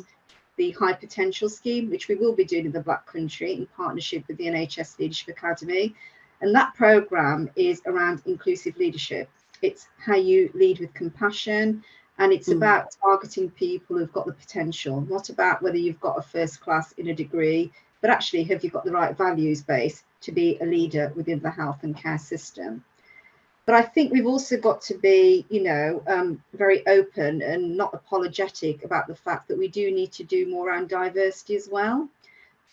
the High Potential Scheme, which we will be doing in the Black Country in partnership with the NHS Leadership Academy. And that program is around inclusive leadership. It's how you lead with compassion, and it's about targeting people who've got the potential, not about whether you've got a first class in a degree, but actually have you got the right values base to be a leader within the health and care system. But I think we've also got to be, you know, very open and not apologetic about the fact that we do need to do more around diversity as well.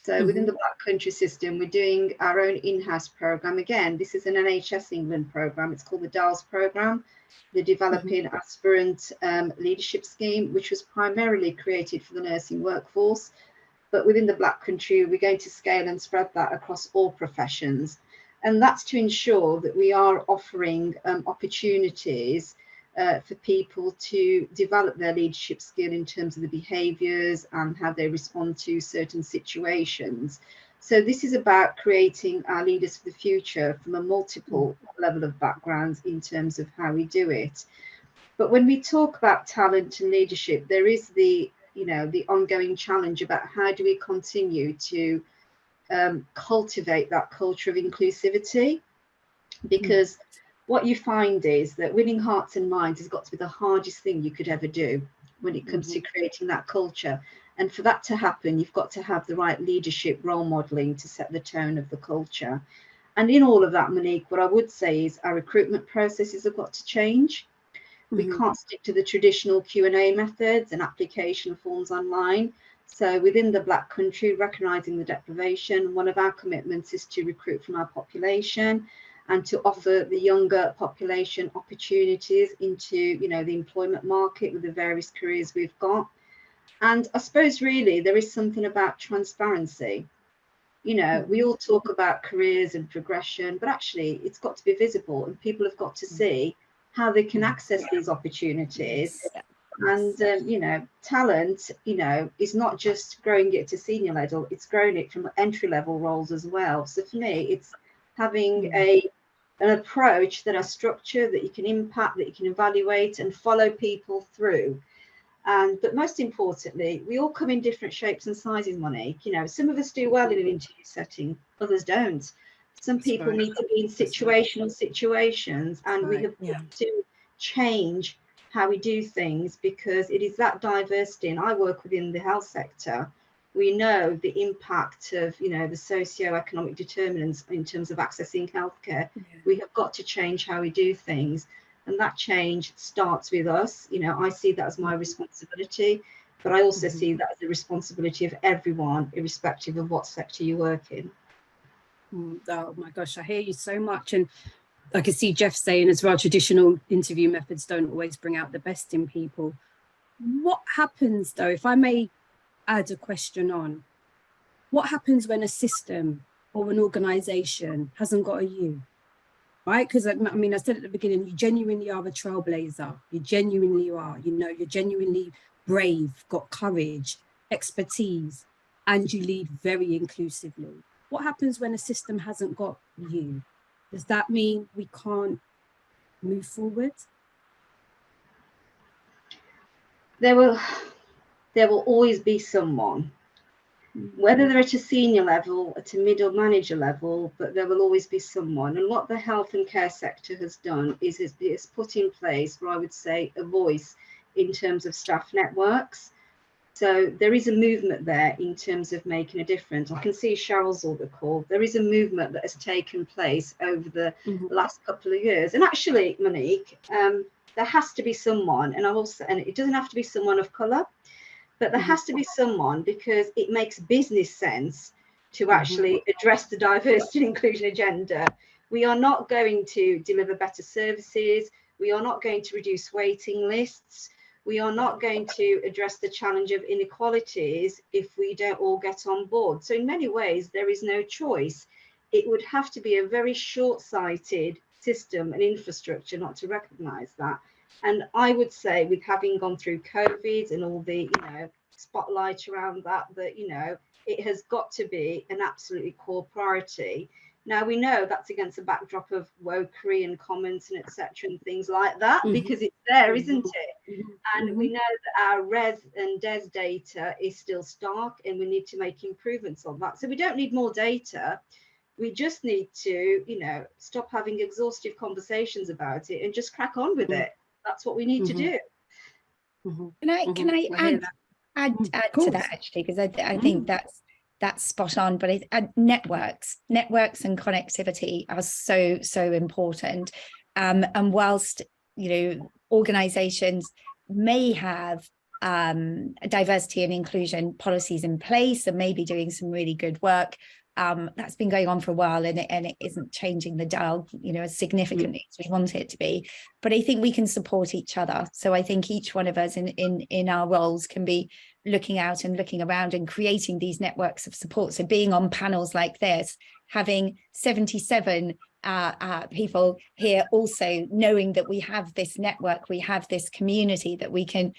So within the Black Country system, we're doing our own in-house program. Again, this is an NHS England program. It's called the DALS program, the Developing Aspirant Leadership Scheme, which was primarily created for the nursing workforce. But within the Black Country, we're going to scale and spread that across all professions. And that's to ensure that we are offering opportunities for people to develop their leadership skill in terms of the behaviours and how they respond to certain situations. So this is about creating our leaders for the future from a multiple level of backgrounds in terms of how we do it. But when we talk about talent and leadership, there is the, you know, the ongoing challenge about how do we continue to cultivate that culture of inclusivity, because what you find is that winning hearts and minds has got to be the hardest thing you could ever do when it comes to creating that culture. And for that to happen, you've got to have the right leadership role modeling to set the tone of the culture. And in all of that, Monique, what I would say is our recruitment processes have got to change. We can't stick to the traditional Q&A methods and application forms online. So within the Black Country, recognising the deprivation, one of our commitments is to recruit from our population and to offer the younger population opportunities into, you know, the employment market with the various careers we've got. And I suppose really there is something about transparency. You know, we all talk about careers and progression, but actually it's got to be visible and people have got to see how they can access these opportunities. And, you know, talent, you know, is not just growing it to senior level, it's growing it from entry level roles as well. So for me, it's having an approach that are structured, that you can impact, that you can evaluate and follow people through. But most importantly, we all come in different shapes and sizes, Monique. You know, some of us do well in an interview setting, others don't. Some people need to be in situational situations, and we have got to change how we do things, because it is that diversity. And I work within the health sector. We know the impact of, you know, the socio-economic determinants in terms of accessing healthcare. We have got to change how we do things. And that change starts with us. You know, I see that as my responsibility, but I also see that as the responsibility of everyone, irrespective of what sector you work in. Oh my gosh, I hear you so much. And I can see Jeff saying as well, traditional interview methods don't always bring out the best in people. What happens though, if I may add a question on, what happens when a system or an organization hasn't got a you? Right? Because I mean, I said at the beginning, you genuinely are a trailblazer. You genuinely are, you know, you're genuinely brave, got courage, expertise, and you lead very inclusively. What happens when a system hasn't got you? Does that mean we can't move forward? There will always be someone, whether they're at a senior level, at a middle manager level, but there will always be someone. And what the health and care sector has done is it's put in place, what I would say, a voice in terms of staff networks. So there is a movement there in terms of making a difference. I can see Cheryl's on the call. There is a movement that has taken place over the last couple of years. And actually, Monique, there has to be someone, and it doesn't have to be someone of colour, but there has to be someone, because it makes business sense to actually address the diversity and inclusion agenda. We are not going to deliver better services. We are not going to reduce waiting lists. We are not going to address the challenge of inequalities if we don't all get on board. So in many ways, there is no choice. It would have to be a very short-sighted system and infrastructure not to recognise that. And I would say, with having gone through COVID and all the, spotlight around that, it has got to be an absolutely core priority. Now, we know that's against the backdrop of wokery and comments and etc. and things like that, because it's there, isn't it? And we know that our res and des data is still stark, and we need to make improvements on that. So we don't need more data. We just need to, stop having exhaustive conversations about it and just crack on with it. That's what we need to do. Can I add to that, actually, because I think that's spot on. But networks and connectivity are so important. And whilst organizations may have diversity and inclusion policies in place and maybe doing some really good work, that's been going on for a while, and it isn't changing the dial as significantly as we want it to be. But I think we can support each other. So I think each one of us in our roles can be looking out and looking around and creating these networks of support. So being on panels like this, having 77 people here, also knowing that we have this network, we have this community that we can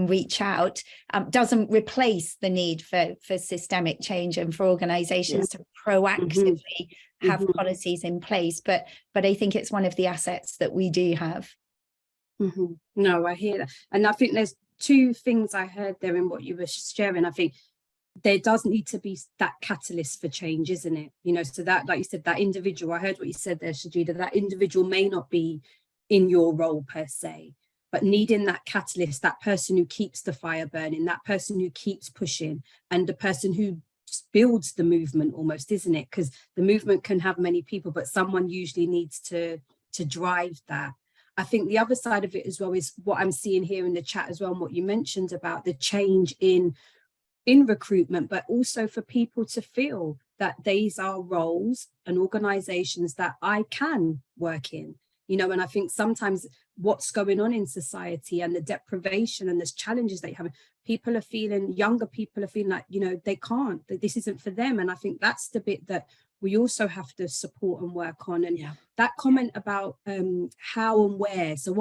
reach out, doesn't replace the need for systemic change and for organizations to proactively have policies in place, but I think it's one of the assets that we do have. No, I hear that, and I think there's two things I heard there in what you were sharing. I think there does need to be that catalyst for change, isn't it? So that, like you said, that individual, I heard what you said there, Shajeda, that individual may not be in your role per se, but needing that catalyst, that person who keeps the fire burning, that person who keeps pushing, and the person who builds the movement almost, isn't it? Because the movement can have many people, but someone usually needs to drive that. I think the other side of it as well is what I'm seeing here in the chat as well, and what you mentioned about the change in recruitment, but also for people to feel that these are roles and organizations that I can work in, and I think sometimes what's going on in society and the deprivation and the challenges they have, younger people are feeling like, they can't, that this isn't for them. And I think that's the bit that we also have to support and work on. And that comment about how and where. So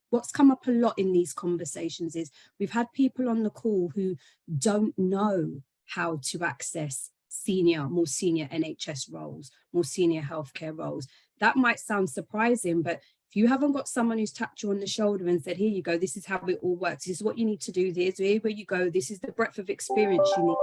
what's come up a lot in these conversations is we've had people on the call who don't know how to access more senior NHS roles, more senior healthcare roles. That might sound surprising, but if you haven't got someone who's tapped you on the shoulder and said, here you go, this is how it all works, this is what you need to do, here where you go, this is the breadth of experience you need.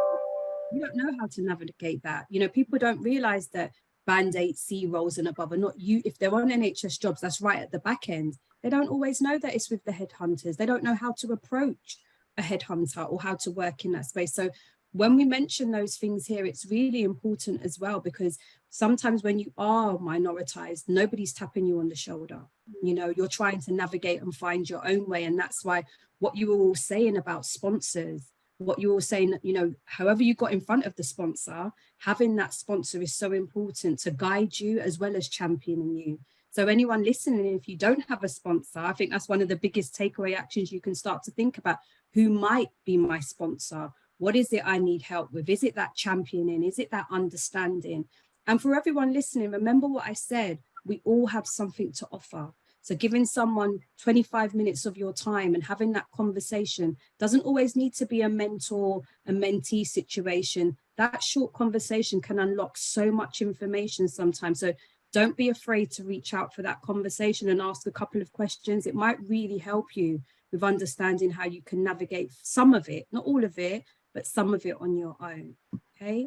You don't know how to navigate that. People don't realize that Band 8C roles and above are not if they're on NHS jobs, that's right at the back end. They don't always know that it's with the headhunters. They don't know how to approach a headhunter or how to work in that space. So when we mention those things here, it's really important as well, because sometimes when you are minoritized, nobody's tapping you on the shoulder. You're trying to navigate and find your own way. And that's why what you were all saying about sponsors, what you were saying, however you got in front of the sponsor, having that sponsor is so important to guide you as well as championing you. So anyone listening, if you don't have a sponsor, I think that's one of the biggest takeaway actions you can start to think about. Who might be my sponsor? What is it I need help with? Is it that championing? Is it that understanding? And for everyone listening, remember what I said, we all have something to offer. So giving someone 25 minutes of your time and having that conversation doesn't always need to be a mentor and mentee situation. That short conversation can unlock so much information sometimes. So don't be afraid to reach out for that conversation and ask a couple of questions. It might really help you with understanding how you can navigate some of it, not all of it, but some of it on your own. Okay.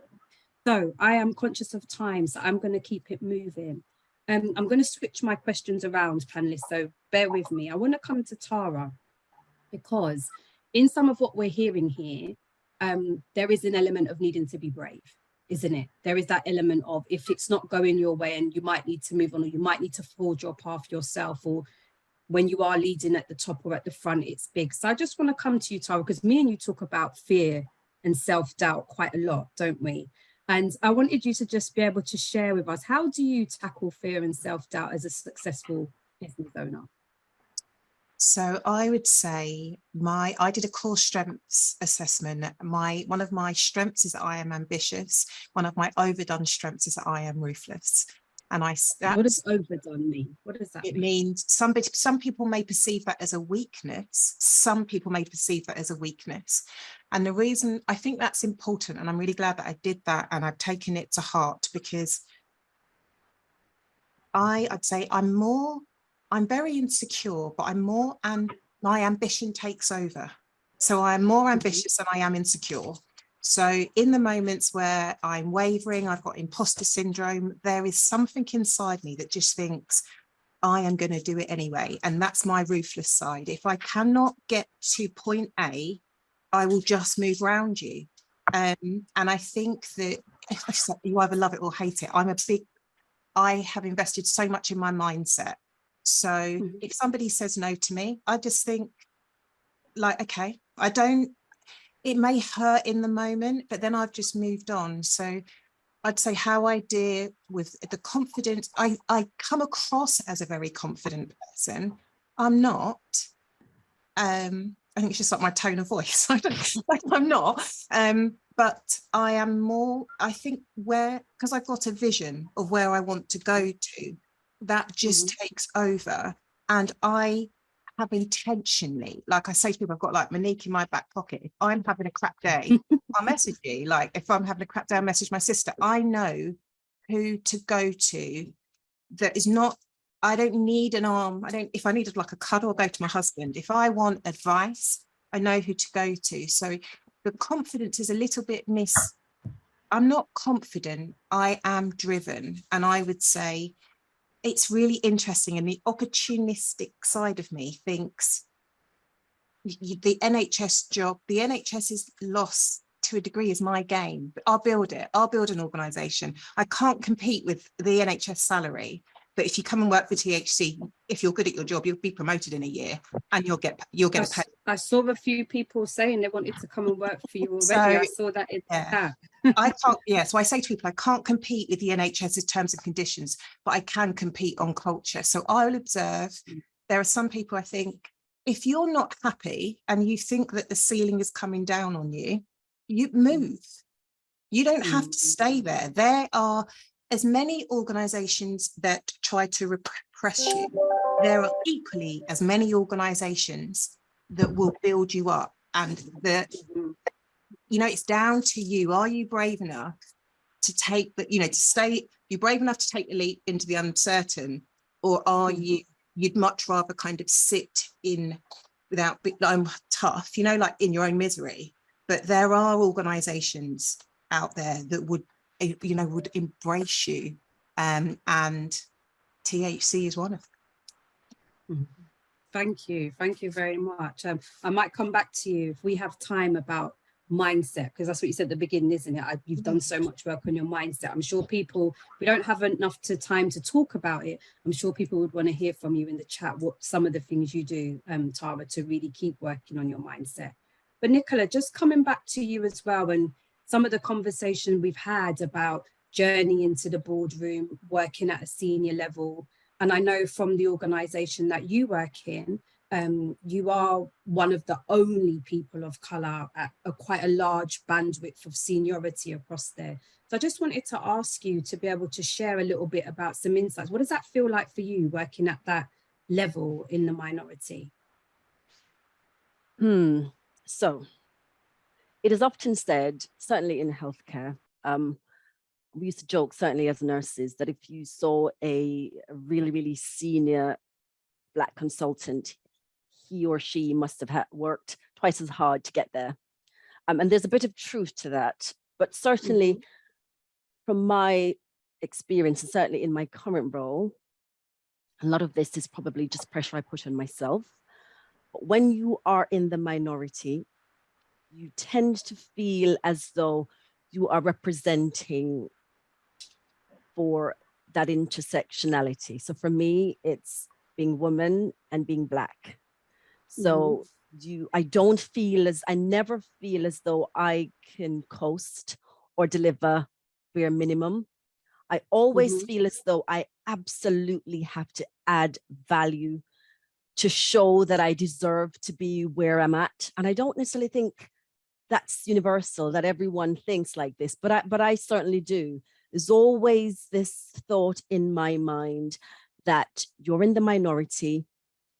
So I am conscious of time, so I'm going to keep it moving. I'm going to switch my questions around, panelists, so bear with me. I want to come to Tara, because in some of what we're hearing here, there is an element of needing to be brave, isn't it? There is that element of, if it's not going your way and you might need to move on, or you might need to forge your path yourself, or when you are leading at the top or at the front, it's big. So I just want to come to you, Tara, because me and you talk about fear and self-doubt quite a lot, don't we? And I wanted you to just be able to share with us, how do you tackle fear and self-doubt as a successful business owner? So I would say I did a core strengths assessment. One of my strengths is that I am ambitious. One of my overdone strengths is that I am ruthless. And what does overdone mean? What does that mean? It means some people may perceive that as a weakness. Some people may perceive that as a weakness. And the reason I think that's important, and I'm really glad that I did that and I've taken it to heart, because I'd say I'm very insecure, but I'm more, and my ambition takes over. So I'm more ambitious than I am insecure. So in the moments where I'm wavering, I've got imposter syndrome, there is something inside me that just thinks, I am going to do it anyway. And that's my ruthless side. If I cannot get to point A, I will just move around you. And I think that you either love it or hate it. I have invested so much in my mindset. So if somebody says no to me, I just think like, okay, it may hurt in the moment, but then I've just moved on. So I'd say how I deal with the confidence, I come across as a very confident person. I'm not. I think it's just like my tone of voice. I'm not. But I am more, I think because I've got a vision of where I want to go to, that just takes over. And I have intentionally, like I say to people, I've got like Monique in my back pocket. If I'm having a crap day, I'll message you. Like if I'm having a crap day, I'll message my sister. I know who to go to. That is not, I don't need an arm. If I needed like a cuddle, I'll go to my husband. If I want advice, I know who to go to. So the confidence is a little bit I'm not confident, I am driven. And I would say it's really interesting. And the opportunistic side of me thinks the NHS job, the NHS's loss to a degree is my gain. But I'll build it. I'll build an organisation. I can't compete with the NHS salary. But if you come and work for THC, if you're good at your job, you'll be promoted in a year and you'll get a pay. I saw a few people saying they wanted to come and work for you already. So, I saw that in the chat. I can't, so I say to people, I can't compete with the NHS's terms and conditions, but I can compete on culture. So I'll observe, there are some people I think, if you're not happy and you think that the ceiling is coming down on you, you move. You don't have to stay there. There are as many organisations that try to repress you. There are equally as many organisations that will build you up, and that, it's down to you. Are you brave enough to take you're brave enough to take the leap into the uncertain, or are you'd much rather kind of sit in without, I'm tough, like in your own misery. But there are organisations out there that would embrace you, and THC is one of them. Thank you very much. I might come back to you if we have time about mindset, because that's what you said at the beginning, isn't it? You've done so much work on your mindset. I'm sure we don't have enough time to talk about it. I'm sure people would want to hear from you in the chat what some of the things you do, Tara, to really keep working on your mindset. But Nicola, just coming back to you as well, and some of the conversation we've had about journey into the boardroom, working at a senior level. And I know from the organisation that you work in, you are one of the only people of colour at quite a large bandwidth of seniority across there. So I just wanted to ask you to be able to share a little bit about some insights. What does that feel like for you working at that level in the minority? So it is often said, certainly in healthcare, we used to joke, certainly as nurses, that if you saw a really, really senior Black consultant, he or she must have worked twice as hard to get there. And there's a bit of truth to that. But certainly from my experience, and certainly in my current role, a lot of this is probably just pressure I put on myself. But when you are in the minority, you tend to feel as though you are representing for that intersectionality. So for me, it's being woman and being Black. So I never feel as though I can coast or deliver bare minimum. I always feel as though I absolutely have to add value to show that I deserve to be where I'm at. And I don't necessarily think that's universal, that everyone thinks like this, but I certainly do. There's always this thought in my mind that you're in the minority,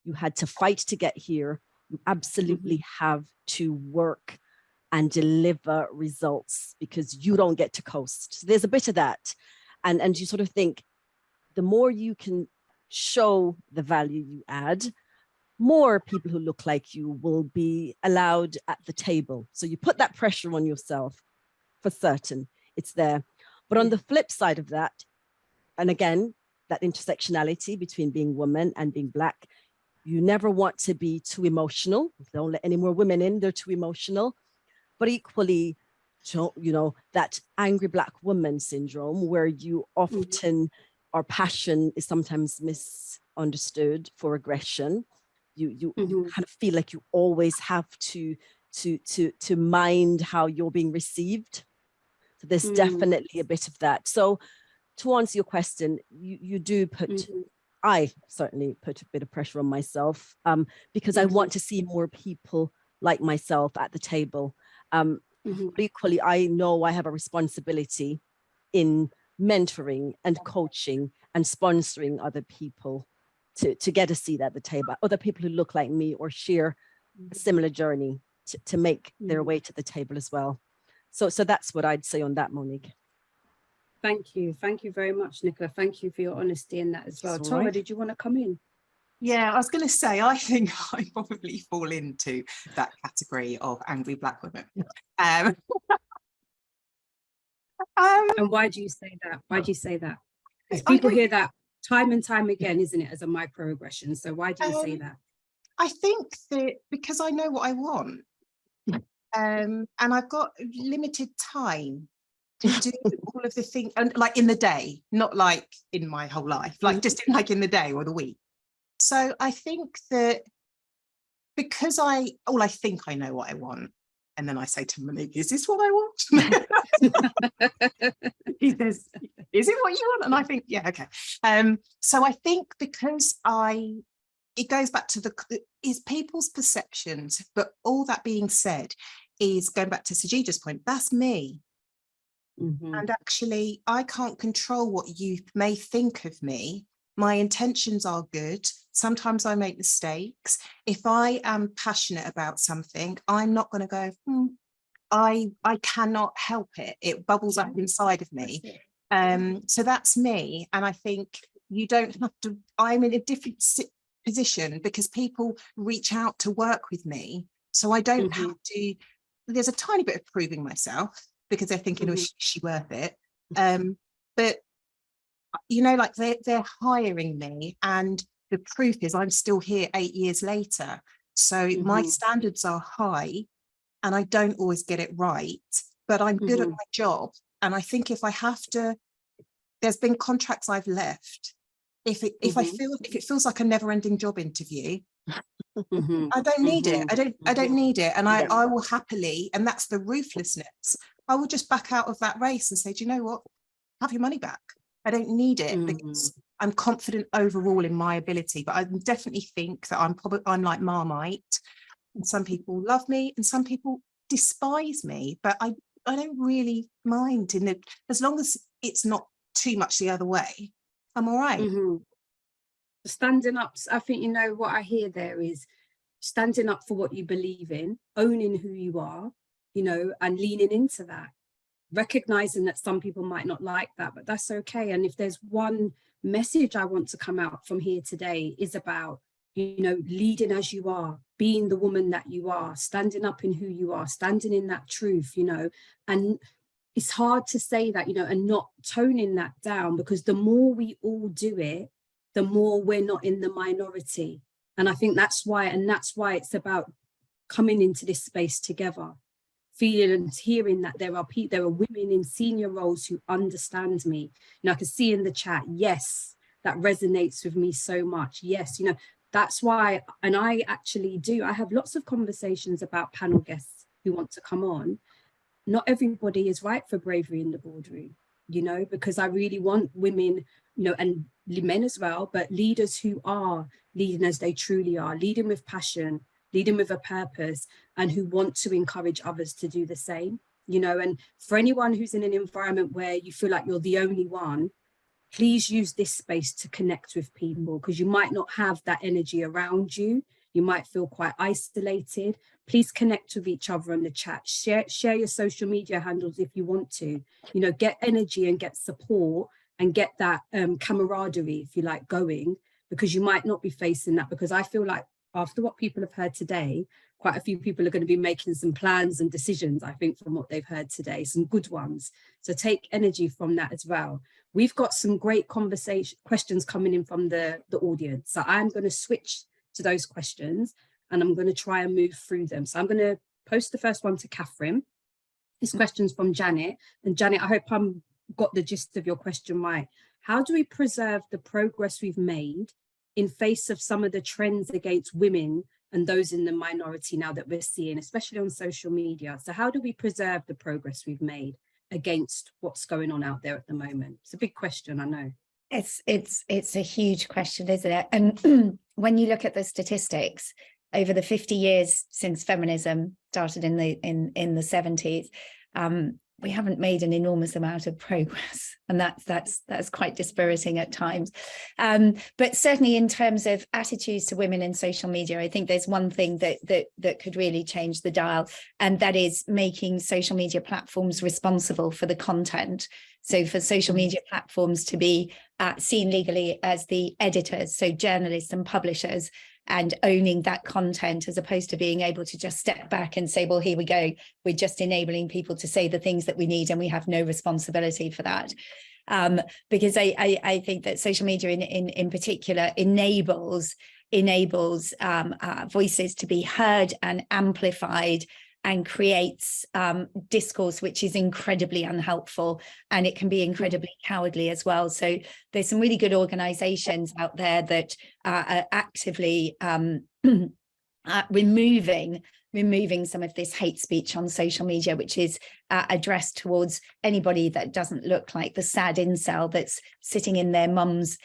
you had to fight to get here, you absolutely have to work and deliver results because you don't get to coast. So there's a bit of that. And you sort of think, the more you can show the value you add, more people who look like you will be allowed at the table. So you put that pressure on yourself, for certain, it's there. But on the flip side of that, and again, that intersectionality between being woman and being Black, you never want to be too emotional. Don't let any more women in, they're too emotional. But equally, you know, that angry Black woman syndrome, where you often, our passion is sometimes misunderstood for aggression. You kind of feel like you always have to mind how you're being received. So there's definitely a bit of that. So to answer your question, you do put, I certainly put a bit of pressure on myself because I want to see more people like myself at the table. But equally, I know I have a responsibility in mentoring and coaching and sponsoring other people to get a seat at the table, other people who look like me or share a similar journey to make their way to the table as well. So that's what I'd say on that, Monique. Thank you. Thank you very much, Nicola. Thank you for your honesty in that as well. Tara, did you want to come in? Yeah, I was going to say, I think I probably fall into that category of angry Black women. And why do you say that? Why do you say that? Because people hear that time and time again, isn't it, as a microaggression? So why do you say that? I think that because I know what I want, and I've got limited time to do all of the things, and like in the day, not like in my whole life, like just in the day or the week. So I think that because I think I know what I want, and then I say to Monique, is this what I want? He says, is it what you want? And I think, yeah, okay. So I think because it goes back to is people's perceptions, but all that being said is going back to Shajeda's point, that's me. And actually, I can't control what you may think of me. My intentions are good. Sometimes I make mistakes. If I am passionate about something, I'm not going to go, I cannot help it. It bubbles up inside of me. So that's me. And I think you don't have to, I'm in a different position because people reach out to work with me. So I don't have to, there's a tiny bit of proving myself because they're thinking, oh, is she worth it? But, you know, like they're hiring me, and the proof is I'm still here 8 years later. So my standards are high and I don't always get it right, but I'm good at my job. And I think if I have to, there's been contracts I've left. If it feels like a never-ending job interview, I don't need it. I don't need it. And I will happily, and that's the ruthlessness, I will just back out of that race and say, do you know what? Have your money back. I don't need it because I'm confident overall in my ability. But I definitely think that I'm like Marmite. And some people love me and some people despise me. But I don't really mind as long as it's not too much the other way, I'm all right. Standing up, I think, you know, what I hear there is standing up for what you believe in, owning who you are, you know, and leaning into that, recognizing that some people might not like that, but that's okay. And if there's one message I want to come out from here today is about, you know, leading as you are, being the woman that you are, standing up in who you are, standing in that truth, you know. And it's hard to say that, you know, and not toning that down, because the more we all do it, the more we're not in the minority. And I think that's why it's about coming into this space together, feeling and hearing that there are women in senior roles who understand me. You know, I can see in the chat, yes, that resonates with me so much. Yes, you know, that's why, and I have lots of conversations about panel guests who want to come on. Not everybody is right for bravery in the boardroom. you know, because I really want women, you know, and men as well, but leaders who are leading as they truly are, leading with passion, leading with a purpose, and who want to encourage others to do the same, you know. And for anyone who's in an environment where you feel like you're the only one, please use this space to connect with people, because you might not have that energy around you. You might feel quite isolated. Please connect with each other in the chat. Share your social media handles if you want to. You know, get energy and get support and get that camaraderie, if you like, going, because you might not be facing that. Because I feel like after what people have heard today, quite a few people are going to be making some plans and decisions, I think, from what they've heard today, some good ones. So take energy from that as well. We've got some great questions coming in from the audience. So I'm going to switch to those questions and I'm going to try and move through them. So I'm going to post the first one to Katherine. This question's from Janet. And Janet, I hope I'm got the gist of your question right. How do we preserve the progress we've made in face of some of the trends against women and those in the minority now that we're seeing, especially on social media? So how do we preserve the progress we've made against what's going on out there at the moment? It's a big question, I know. It's a huge question, isn't it? And when you look at the statistics over the 50 years since feminism started in the 70s, we haven't made an enormous amount of progress, and that's quite dispiriting at times. But certainly in terms of attitudes to women in social media, I think there's one thing that could really change the dial, and that is making social media platforms responsible for the content. So for social media platforms to be seen legally as the editors, so journalists and publishers, and owning that content, as opposed to being able to just step back and say, well, here we go, we're just enabling people to say the things that we need and we have no responsibility for that. Because I think that social media in particular enables voices to be heard and amplified, and creates discourse which is incredibly unhelpful, and it can be incredibly cowardly as well. So there's some really good organizations out there that are actively removing some of this hate speech on social media, which is addressed towards anybody that doesn't look like the sad incel that's sitting in their mum's,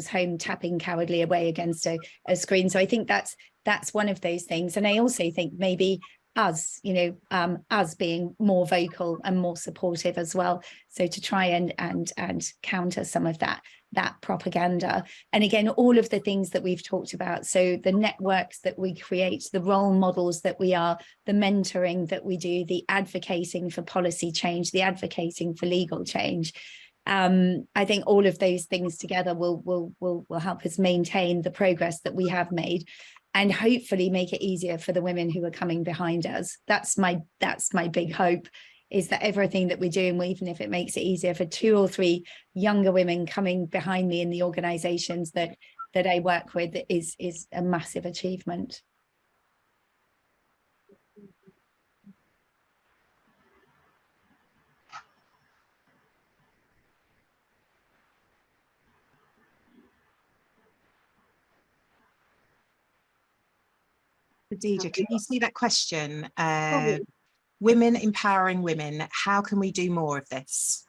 home, tapping cowardly away against a screen. So I think that's one of those things. And I also think maybe us being more vocal and more supportive as well, so to try and counter some of that propaganda. And again, all of the things that we've talked about, so the networks that we create, the role models that we are, the mentoring that we do, the advocating for policy change, the advocating for legal change, I think all of those things together will help us maintain the progress that we have made, and hopefully make it easier for the women who are coming behind us. That's my big hope, is that everything that we're doing, even if it makes it easier for 2 or 3 younger women coming behind me in the organizations that I work with, is a massive achievement. Khadija, can you see that question? Women empowering women, how can we do more of this?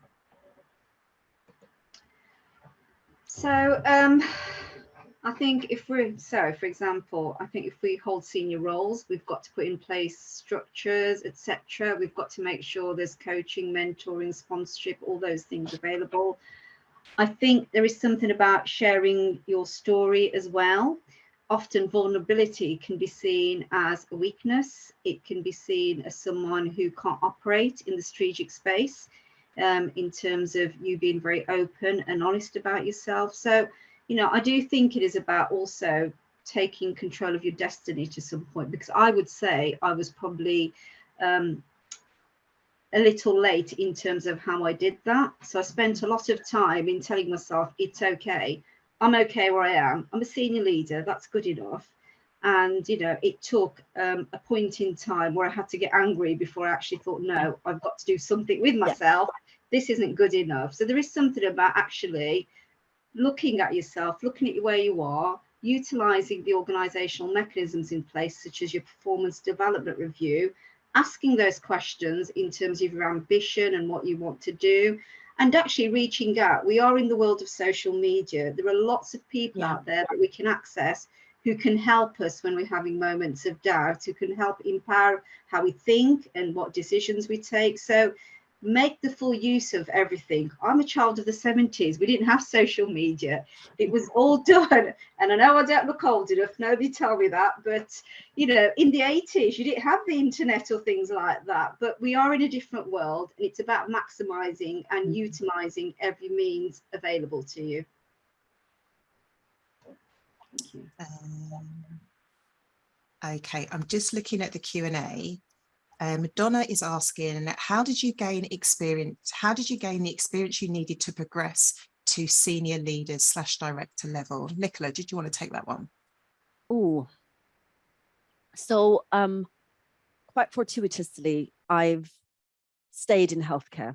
So I think for example, I think if we hold senior roles, we've got to put in place structures, etc. We've got to make sure there's coaching, mentoring, sponsorship, all those things available. I think there is something about sharing your story as well. Often vulnerability can be seen as a weakness. It can be seen as someone who can't operate in the strategic space, in terms of you being very open and honest about yourself. So, I do think it is about also taking control of your destiny to some point, because I would say I was probably a little late in terms of how I did that. So I spent a lot of time in telling myself, it's okay. I'm okay where I am. I'm a senior leader. That's good enough. And, it took a point in time where I had to get angry before I actually thought, no, I've got to do something with myself. This isn't good enough. So there is something about actually looking at yourself, looking at where you are, utilizing the organizational mechanisms in place, such as your performance development review, asking those questions in terms of your ambition and what you want to do, and actually reaching out. We are in the world of social media. There are lots of people out there that we can access who can help us when we're having moments of doubt, who can help empower how we think and what decisions we take. So make the full use of everything. I'm a child of the 70s. We didn't have social media. It was all done. And I know I don't look old enough. Nobody tell me that. But, you know, in the 80s, you didn't have the internet or things like that. But we are in a different world. And it's about maximizing and utilizing every means available to you. Thank you. Okay, I'm just looking at the Q&A. Donna is asking, how did you gain experience? How did you gain the experience you needed to progress to senior leaders / director level? Nicola, did you want to take that one? Oh, so quite fortuitously, I've stayed in healthcare.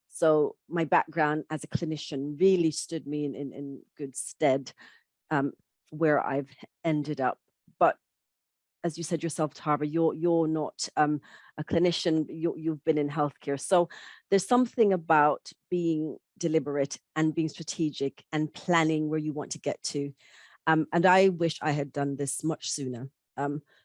So my background as a clinician really stood me in good stead where I've ended up. But as you said yourself, Tara, you're not a clinician, you've been in healthcare. So there's something about being deliberate and being strategic and planning where you want to get to. And I wish I had done this much sooner.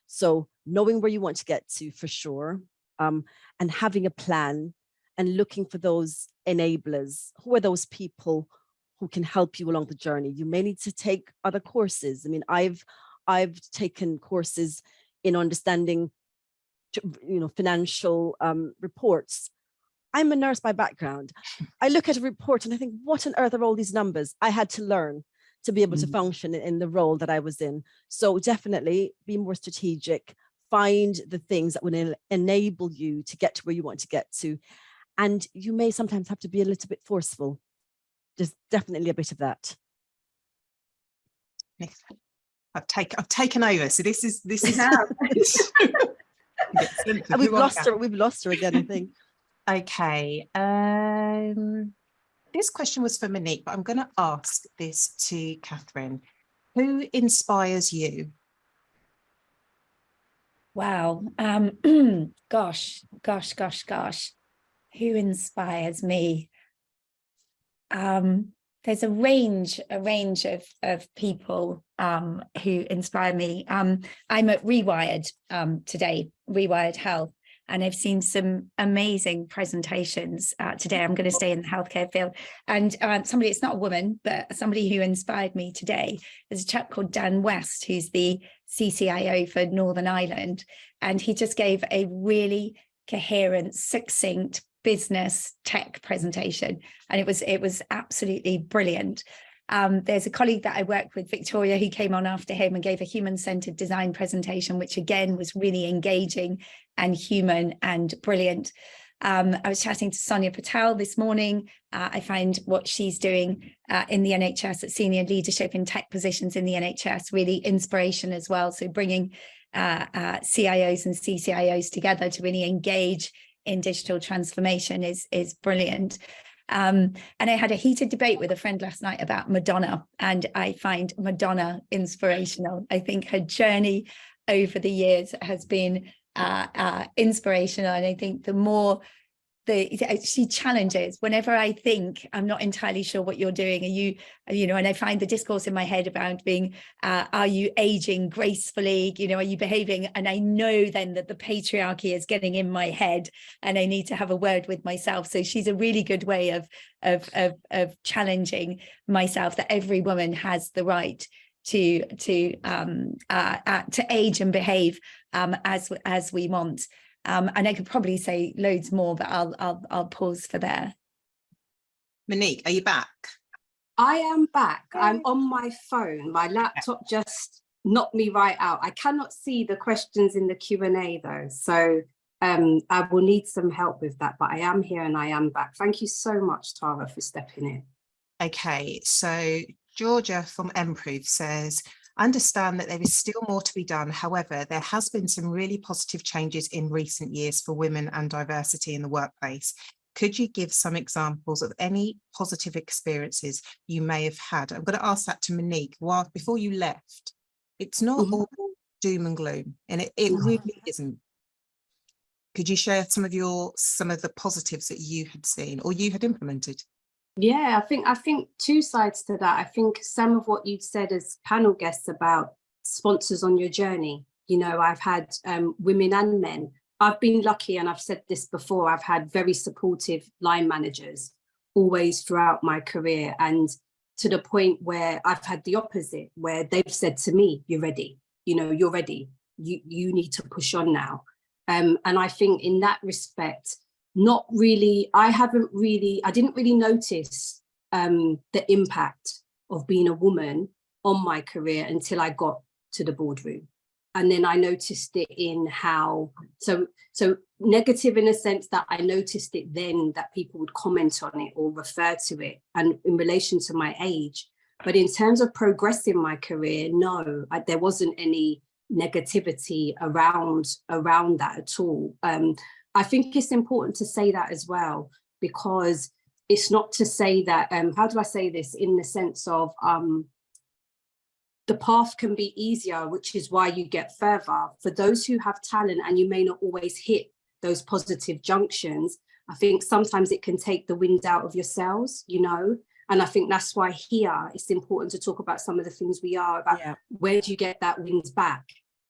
So knowing where you want to get to for sure, and having a plan and looking for those enablers. Who are those people who can help you along the journey? You may need to take other courses. I mean, I've taken courses in understanding, you know, financial reports. I'm a nurse by background. I look at a report and I think, what on earth are all these numbers? I had to learn to be able to function in the role that I was in. So definitely be more strategic, find the things that will enable you to get to where you want to get to. And you may sometimes have to be a little bit forceful. There's definitely a bit of that. I've taken over. So this is And we've lost her again, I think. Okay. This question was for Monique, but I'm going to ask this to Katherine. Who inspires you? Wow. Gosh. Who inspires me? There's a range of people who inspire me. I'm at Rewired today, Rewired Health, and I've seen some amazing presentations today. I'm going to stay in the healthcare field. And somebody, it's not a woman, but somebody who inspired me today is a chap called Dan West, who's the CCIO for Northern Ireland. And he just gave a really coherent, succinct business tech presentation, and it was absolutely brilliant. There's a colleague that I work with, Victoria, who came on after him and gave a human-centered design presentation, which again was really engaging and human and brilliant. I was chatting to Sonia Patel this morning. I find what she's doing in the NHS at senior leadership in tech positions in the NHS really inspiration as well. So bringing CIOs and CCIOs together to really engage in digital transformation is brilliant. And I had a heated debate with a friend last night about Madonna, and I find Madonna inspirational. I think her journey over the years has been inspirational, and I think the more she challenges, whenever I think I'm not entirely sure what you're doing, and I find the discourse in my head about being, are you aging gracefully, are you behaving, and I know then that the patriarchy is getting in my head and I need to have a word with myself. So she's a really good way of challenging myself, that every woman has the right to age and behave as we want. And I could probably say loads more, but I'll pause for there. Monique, are you back? I am back. I'm on my phone. My laptop just knocked me right out. I cannot see the questions in the Q&A though. So I will need some help with that, but I am here and I am back. Thank you so much, Tara, for stepping in. Okay, so Georgia from Improve says, I understand that there is still more to be done. However, there has been some really positive changes in recent years for women and diversity in the workplace. Could you give some examples of any positive experiences you may have had? I'm going to ask that to Monique. Before you left, it's not all doom and gloom, and it really isn't. Could you share some of the positives that you had seen or you had implemented? Yeah, I think two sides to that. I think some of what you'd said as panel guests about sponsors on your journey. You know, I've had women and men. I've been lucky, and I've said this before, I've had very supportive line managers always throughout my career, and to the point where I've had the opposite, where they've said to me, you're ready, you know, you're ready, you need to push on now. And I think in that respect, I didn't really notice the impact of being a woman on my career until I got to the boardroom. And then I noticed it in how, so negative in a sense that I noticed it then that people would comment on it or refer to it, and in relation to my age. But in terms of progressing my career, no, there wasn't any negativity around that at all. I think it's important to say that as well, because it's not to say that, how do I say this, in the sense of the path can be easier, which is why you get further. For those who have talent and you may not always hit those positive junctions, I think sometimes it can take the wind out of your sails, you know? And I think that's why here it's important to talk about some of the things we are about. Yeah. Where do you get that wind back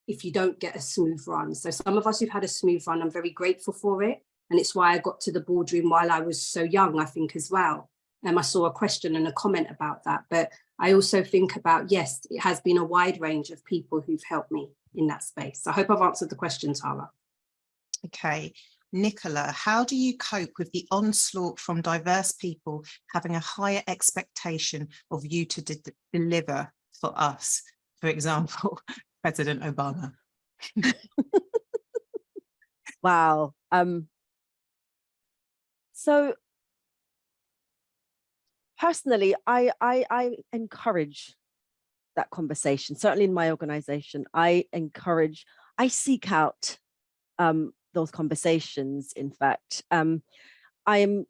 if you don't get a smooth run? So some of us who've had a smooth run, I'm very grateful for it. And it's why I got to the boardroom while I was so young, I think, as well. I saw a question and a comment about that. But I also think about, yes, it has been a wide range of people who've helped me in that space. So I hope I've answered the question, Tara. Okay. Nicola, how do you cope with the onslaught from diverse people having a higher expectation of you to deliver for us? For example, President Obama. Wow. So personally, I encourage that conversation. Certainly in my organization, I seek out those conversations. In fact, I've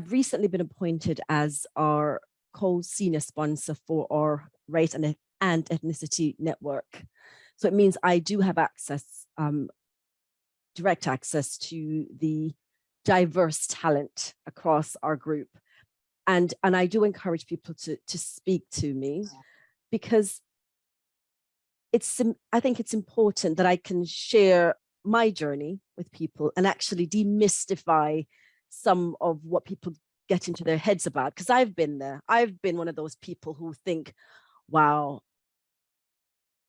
recently been appointed as our co-senior sponsor for our race and ethnicity network. So it means I do have access, direct access to the diverse talent across our group. And I do encourage people to speak to me, because I think it's important that I can share my journey with people and actually demystify some of what people get into their heads about, because I've been there. I've been one of those people who think, wow,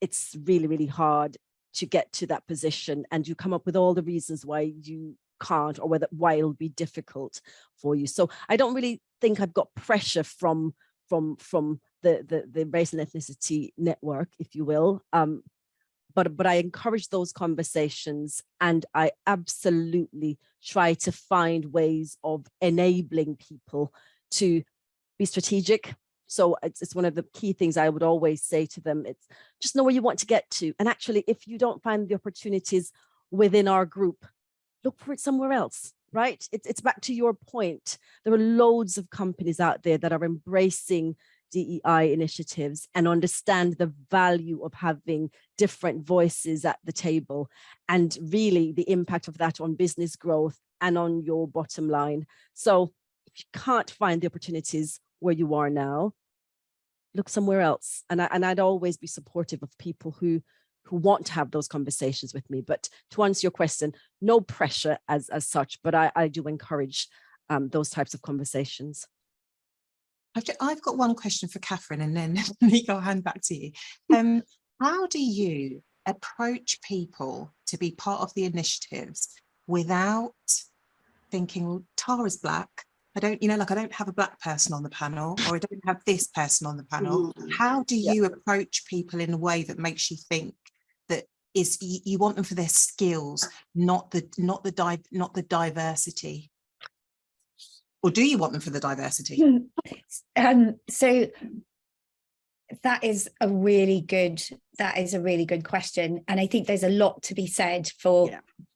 it's really, really hard to get to that position, and you come up with all the reasons why you can't, or why it'll be difficult for you. So I don't really think I've got pressure from the race and ethnicity network, if you will. But I encourage those conversations, and I absolutely try to find ways of enabling people to be strategic. So it's one of the key things I would always say to them. It's just know where you want to get to. And actually, if you don't find the opportunities within our group, look for it somewhere else, right? It's back to your point. There are loads of companies out there that are embracing DEI initiatives and understand the value of having different voices at the table, and really the impact of that on business growth and on your bottom line. So if you can't find the opportunities where you are now, look somewhere else. And I'd always be supportive of people who want to have those conversations with me. But to answer your question, no pressure as such, but I do encourage those types of conversations. I've got one question for Katherine, and then Nico, I'll hand back to you. How do you approach people to be part of the initiatives without thinking, well, Tara's Black, I don't have a Black person on the panel, or I don't have this person on the panel. How do you approach people in a way that makes you think that you want them for their skills, not the diversity? Or do you want them for the diversity? So that is a really good question. And I think there's a lot to be said for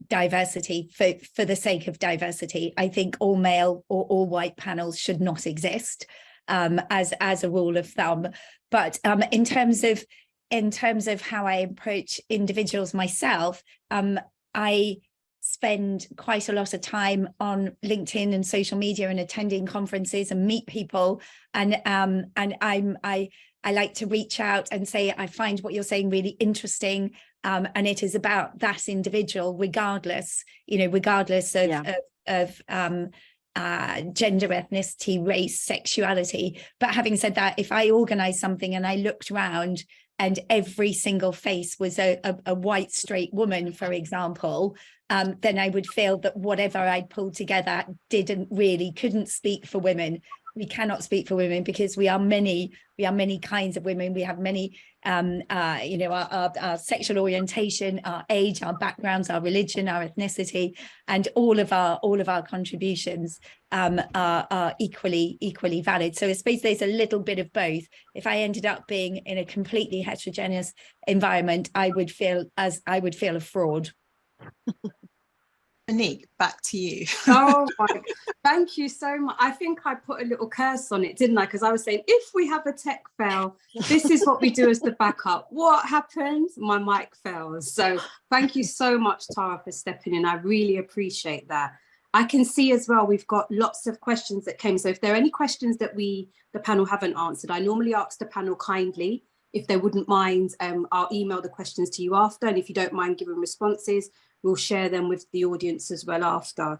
diversity, for the sake of diversity. I think all male or all white panels should not exist as a rule of thumb. But in terms of how I approach individuals myself, I spend quite a lot of time on LinkedIn and social media and attending conferences and meet people. And I like to reach out and say, I find what you're saying really interesting. And it is about that individual, regardless of gender, ethnicity, race, sexuality. But having said that, if I organized something and I looked around and every single face was a white straight woman, for example, then I would feel that whatever I'd pulled together couldn't speak for women. We cannot speak for women because we are many kinds of women. We have many, our sexual orientation, our age, our backgrounds, our religion, our ethnicity, and all of our contributions are equally valid. So I suppose there's a little bit of both. If I ended up being in a completely heterogeneous environment, I would feel a fraud. Monique, back to you. Oh my, thank you so much. I think I put a little curse on it, didn't I? Because I was saying, if we have a tech fail, this is what we do as the backup. What happens? My mic fails. So thank you so much, Tara, for stepping in. I really appreciate that. I can see as well, we've got lots of questions that came. So if there are any questions that the panel haven't answered, I normally ask the panel kindly, if they wouldn't mind, I'll email the questions to you after. And if you don't mind giving responses, we'll share them with the audience as well after.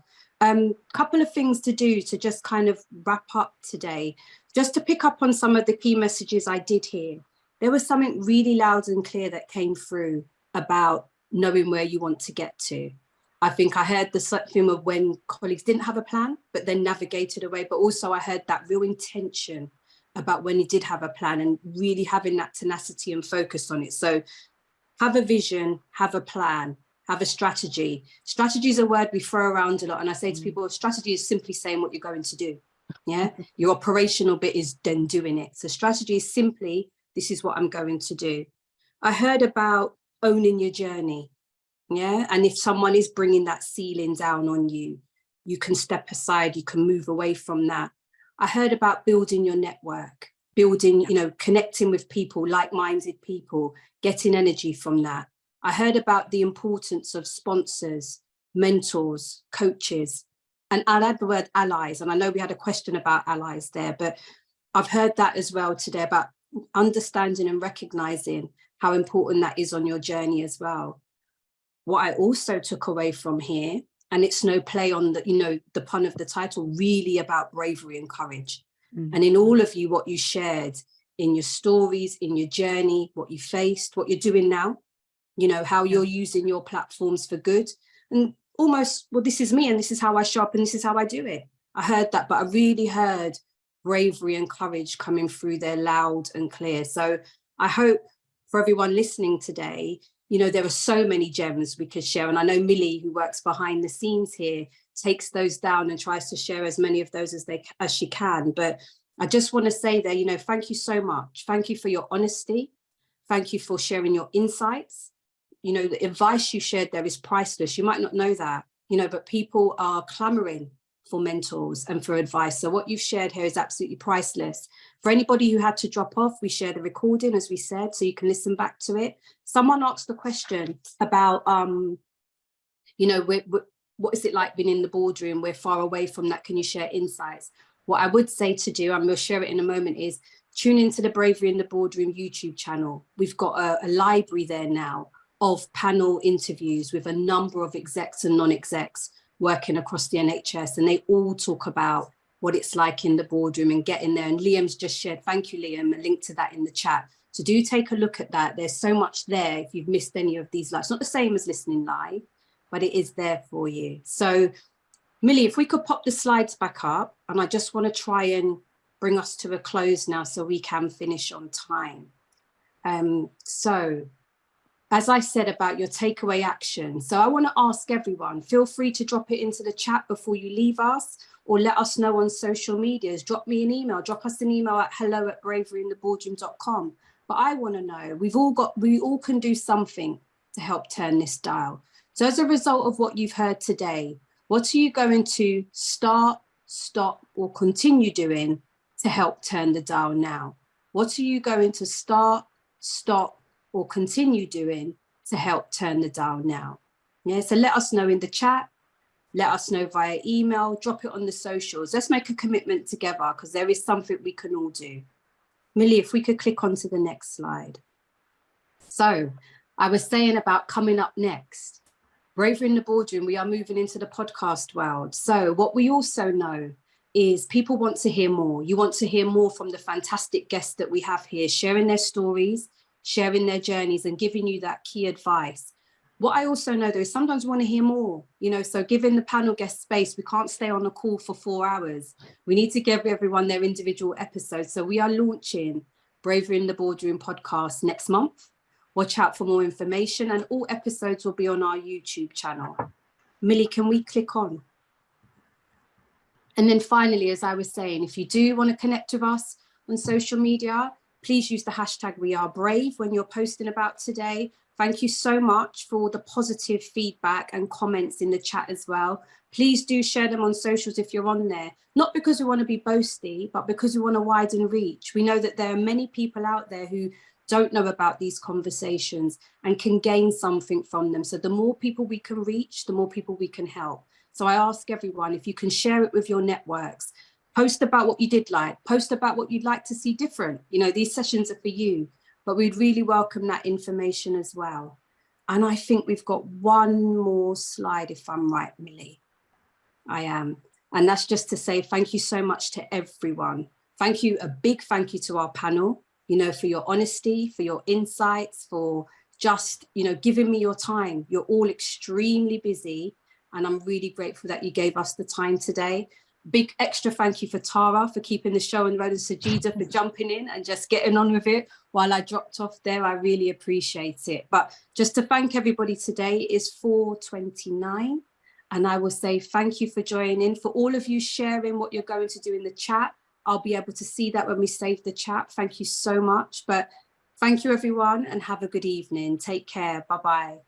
Couple of things to do to just kind of wrap up today, just to pick up on some of the key messages I did hear. There was something really loud and clear that came through about knowing where you want to get to. I think I heard the theme of when colleagues didn't have a plan, but then navigated away. But also I heard that real intention about when you did have a plan and really having that tenacity and focus on it. So have a vision, have a plan, have a strategy. Strategy is a word we throw around a lot. And I say to people, strategy is simply saying what you're going to do. Yeah. Your operational bit is then doing it. So strategy is simply, this is what I'm going to do. I heard about owning your journey. Yeah. And if someone is bringing that ceiling down on you, you can step aside, you can move away from that. I heard about building your network, building, connecting with people, like-minded people, getting energy from that. I heard about the importance of sponsors, mentors, coaches, and I'll add the word allies. And I know we had a question about allies there, but I've heard that as well today about understanding and recognizing how important that is on your journey as well. What I also took away from here, and it's no play on the, the pun of the title, really about bravery and courage. And in all of you, what you shared in your stories, in your journey, what you faced, what you're doing now, how you're using your platforms for good, and almost, well, this is me and this is how I show up and this is how I do it. I heard that, but I really heard bravery and courage coming through there loud and clear. So I hope for everyone listening today, there are so many gems we could share. And I know Millie, who works behind the scenes here, takes those down and tries to share as many of those as she can. But I just want to say there, thank you so much. Thank you for your honesty. Thank you for sharing your insights. The advice you shared there is priceless. You might not know that, but people are clamoring for mentors and for advice. So what you've shared here is absolutely priceless. For anybody who had to drop off, we share the recording, as we said, so you can listen back to it. Someone asked the question about, what is it like being in the boardroom? We're far away from that. Can you share insights? What I would say to do, and we'll share it in a moment, is tune into the Bravery in the Boardroom YouTube channel. We've got a library there now of panel interviews with a number of execs and non-execs working across the NHS, and they all talk about what it's like in the boardroom and getting there. And Liam's just shared, thank you, Liam, a link to that in the chat. So do take a look at that. There's so much there if you've missed any of these lives. It's not the same as listening live, but it is there for you. So Millie, if we could pop the slides back up, and I just want to try and bring us to a close now so we can finish on time. So as I said about your takeaway action, so I want to ask everyone, feel free to drop it into the chat before you leave us, or let us know on social medias. Drop me an email, drop us an email at hello@braveryintheboardroom.com. But I want to know, we all can do something to help turn this dial. So as a result of what you've heard today, what are you going to start, stop, or continue doing to help turn the dial now? What are you going to start, stop, or continue doing to help turn the dial now? Yeah, so let us know in the chat, let us know via email, drop it on the socials. Let's make a commitment together because there is something we can all do. Millie, if we could click on to the next slide. So I was saying about coming up next, Bravery in the Boardroom, we are moving into the podcast world. So what we also know is people want to hear more. You want to hear more from the fantastic guests that we have here, sharing their stories, sharing their journeys and giving you that key advice. What I also know though is sometimes we want to hear more, you know, so giving the panel guest space, we can't stay on a call for 4 hours. We need to give everyone their individual episodes. So we are launching Bravery in the Boardroom podcast next month. Watch out for more information and all episodes will be on our YouTube channel. Millie, can we click on? And then finally, as I was saying, if you do want to connect with us on social media, please use the hashtag #WeAreBrave when you're posting about today. Thank you so much for all the positive feedback and comments in the chat as well. Please do share them on socials if you're on there, not because we want to be boasty, but because we want to widen reach. We know that there are many people out there who don't know about these conversations and can gain something from them. So the more people we can reach, the more people we can help. So I ask everyone, if you can share it with your networks, post about what you did like, post about what you'd like to see different. You know, these sessions are for you, but we'd really welcome that information as well. And I think we've got one more slide, if I'm right, Millie. I am. And that's just to say thank you so much to everyone. Thank you, a big thank you to our panel, you know, for your honesty, for your insights, for just, you know, giving me your time. You're all extremely busy. And I'm really grateful that you gave us the time today. Big extra thank you for Tara for keeping the show on the road, and Shajeda for jumping in and just getting on with it while I dropped off there. I really appreciate it. But just to thank everybody today, is 4:29. And I will say thank you for joining in. For all of you sharing what you're going to do in the chat, I'll be able to see that when we save the chat. Thank you so much. But thank you, everyone, and have a good evening. Take care. Bye-bye.